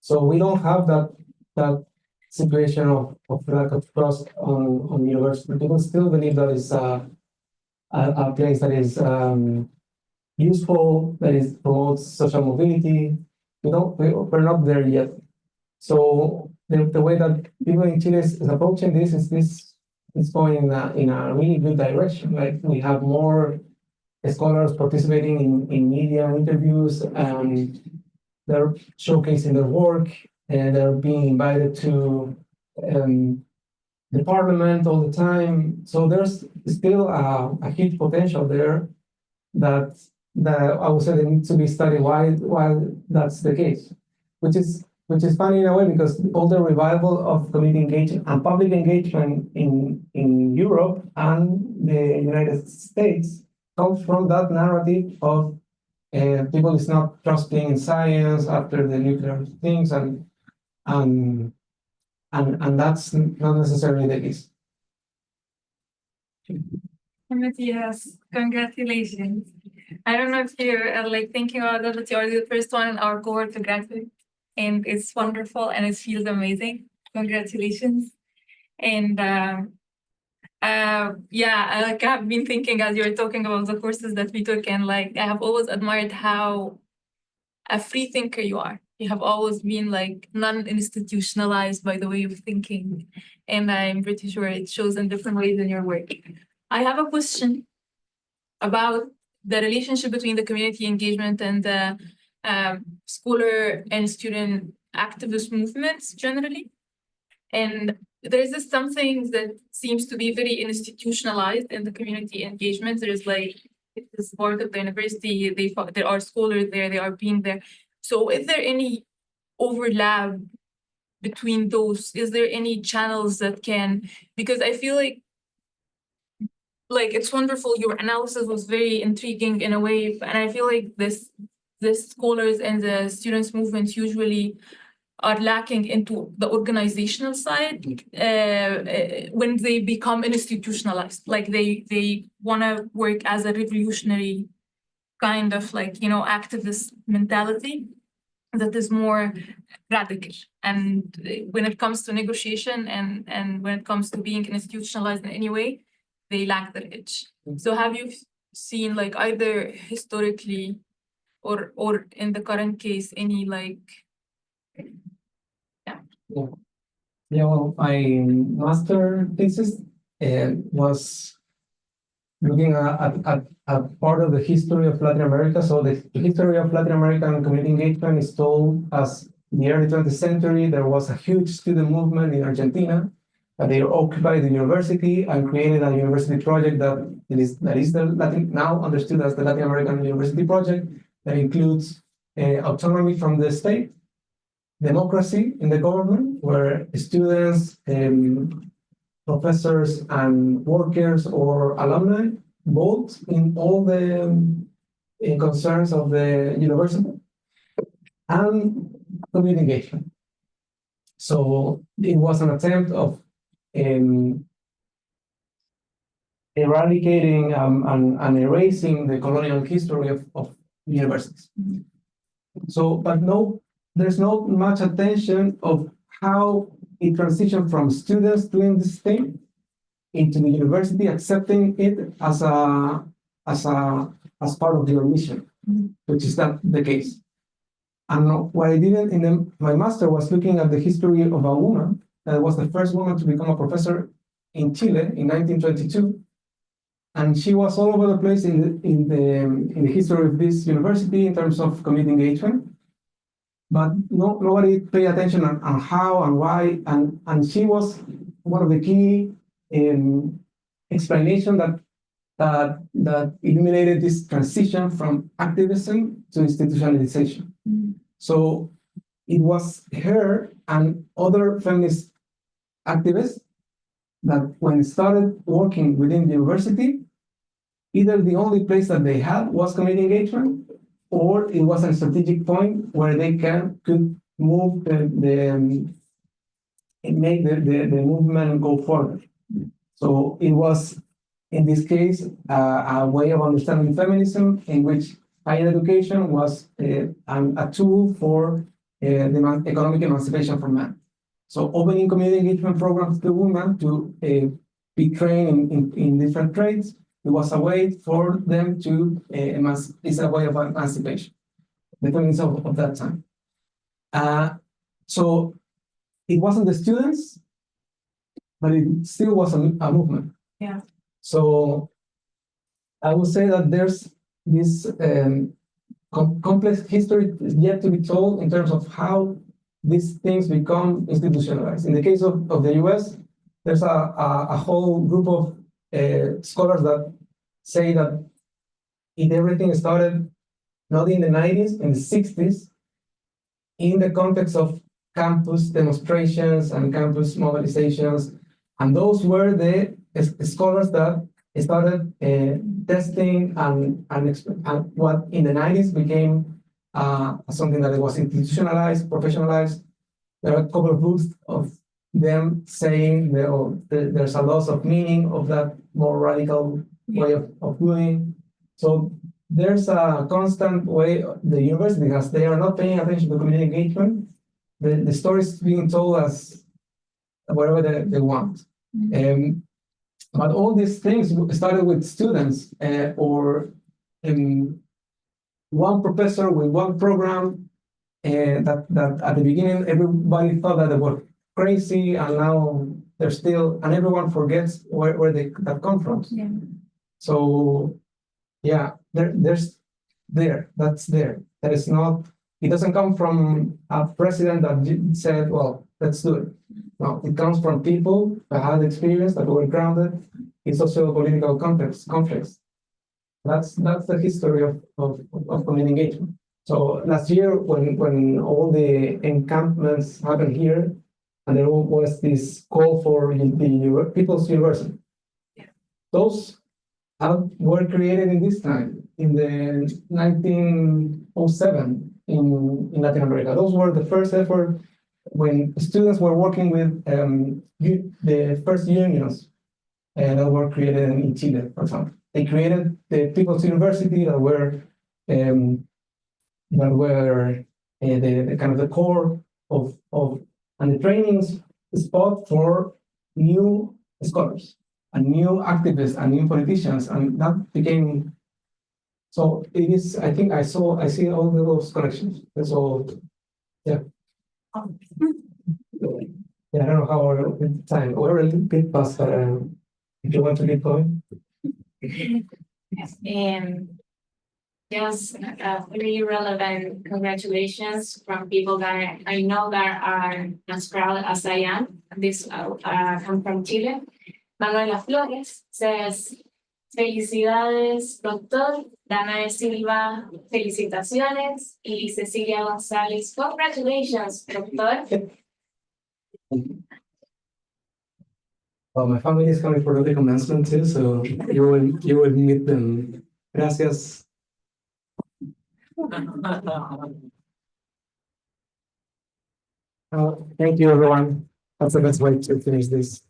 So we don't have that situation of lack of trust on universities. People still believe that it's a place that is useful, that is promotes social mobility. We're not there yet. So the way that people in Chile is approaching this is going in a really good direction. Like we have more scholars participating in media interviews, and they're showcasing their work, and they're being invited to the parliament all the time. So there's still a huge potential there that I would say they need to be studied why that's the case, which is funny in a way, because all the revival of community engagement and public engagement in Europe and the United States comes from that narrative of people is not trusting in science after the nuclear things, and that's not necessarily the case. Matias, congratulations. I don't know if you're like thinking about that, but you're the first one in our cohort to graduate, and it's wonderful and it feels amazing. Congratulations. And yeah, I've been thinking as you were talking about the courses that we took, and like I have always admired how a free thinker you are. You have always been like non-institutionalized by the way of thinking, and I'm pretty sure it shows in different ways in your work. I have a question about the relationship between the community engagement and the scholar and student activist movements generally. And there's this something that seems to be very institutionalized in the community engagement. There's like, it is part of the university, there are scholars there, they are being there. So is there any overlap between those? Is there any channels that can, because I feel like it's wonderful, your analysis was very intriguing in a way, and I feel like the scholars and the students movements usually are lacking into the organizational side when they become institutionalized. Like they want to work as a revolutionary kind of activist mentality that is more radical. And when it comes to negotiation and when it comes to being institutionalized in any way, they lack that edge. So have you seen either historically or in the current case any Yeah, well, my master thesis was looking at part of the history of Latin America. So the history of Latin American community engagement is told as in the early 20th century, there was a huge student movement in Argentina, that they occupied the university and created a university project that is the Latin, now understood as the Latin American University Project, that includes autonomy from the state, democracy in the government, where students, professors, and workers or alumni vote in all the concerns of the university, and community engagement. So it was an attempt of eradicating and erasing the colonial history of universities. So, but there's not much attention of how it transitioned from students doing this thing into the university accepting it as part of your mission, which is not the case. And what I did in my master was looking at the history of a woman that was the first woman to become a professor in Chile in 1922. And she was all over the place in the history of this university in terms of community engagement. But nobody paid attention on how and why. And she was one of the key explanation that illuminated this transition from activism to institutionalization. So it was her and other feminist activists that when started working within the university, either the only place that they had was community engagement, or it was a strategic point where they could move make the movement go forward. So it was, in this case, a way of understanding feminism in which higher education was a tool for the economic emancipation for men. So opening community engagement programs to women to be trained in different trades, it was a way for them to it's a way of emancipation, the feminism of that time. So it wasn't the students, but it still was a movement. Yeah. So I would say that there's this complex history yet to be told in terms of how these things become institutionalized. In the case of the US, there's a whole group of scholars that say that everything started not in the 90s, in the 60s, in the context of campus demonstrations and campus mobilizations. And those were the scholars that started testing and what in the 90s became something that was institutionalized, professionalized. There are a couple of books of them saying there's a loss of meaning of that more radical way of doing. So there's a constant way the university has, they are not paying attention to community engagement. The story is being told as whatever they want. But all these things started with students or one professor with one program that at the beginning everybody thought that they were crazy, and now they're still, and everyone forgets where they that come from. Yeah. So yeah, that's there. That is not. It doesn't come from a president that said, "Well, let's do it." No, it comes from people that had experience, that were grounded in socio-political conflicts. That's the history of community engagement. So last year, when all the encampments happened here, and there was this call for the People's University, those were created in this time, in the 1907 in Latin America. Those were the first effort when students were working with the first unions that were created in Chile, for example. They created the People's University that were the kind of the core of and the training spot for new scholars and new activists and new politicians, and that became. So it is. I think I see all those connections. So yeah. Yeah, I don't know how we're time. We're a little bit past, but if you want to keep going. Just really relevant congratulations from people that I know that are as proud as I am. This come from Chile. Manuela Flores says, felicidades, doctor. Dana de Silva, felicitaciones. Y Cecilia Gonzalez, congratulations, doctor. Well, my family is coming for the commencement too, so you will meet them. Gracias. Thank you, everyone. That's the best way to finish this.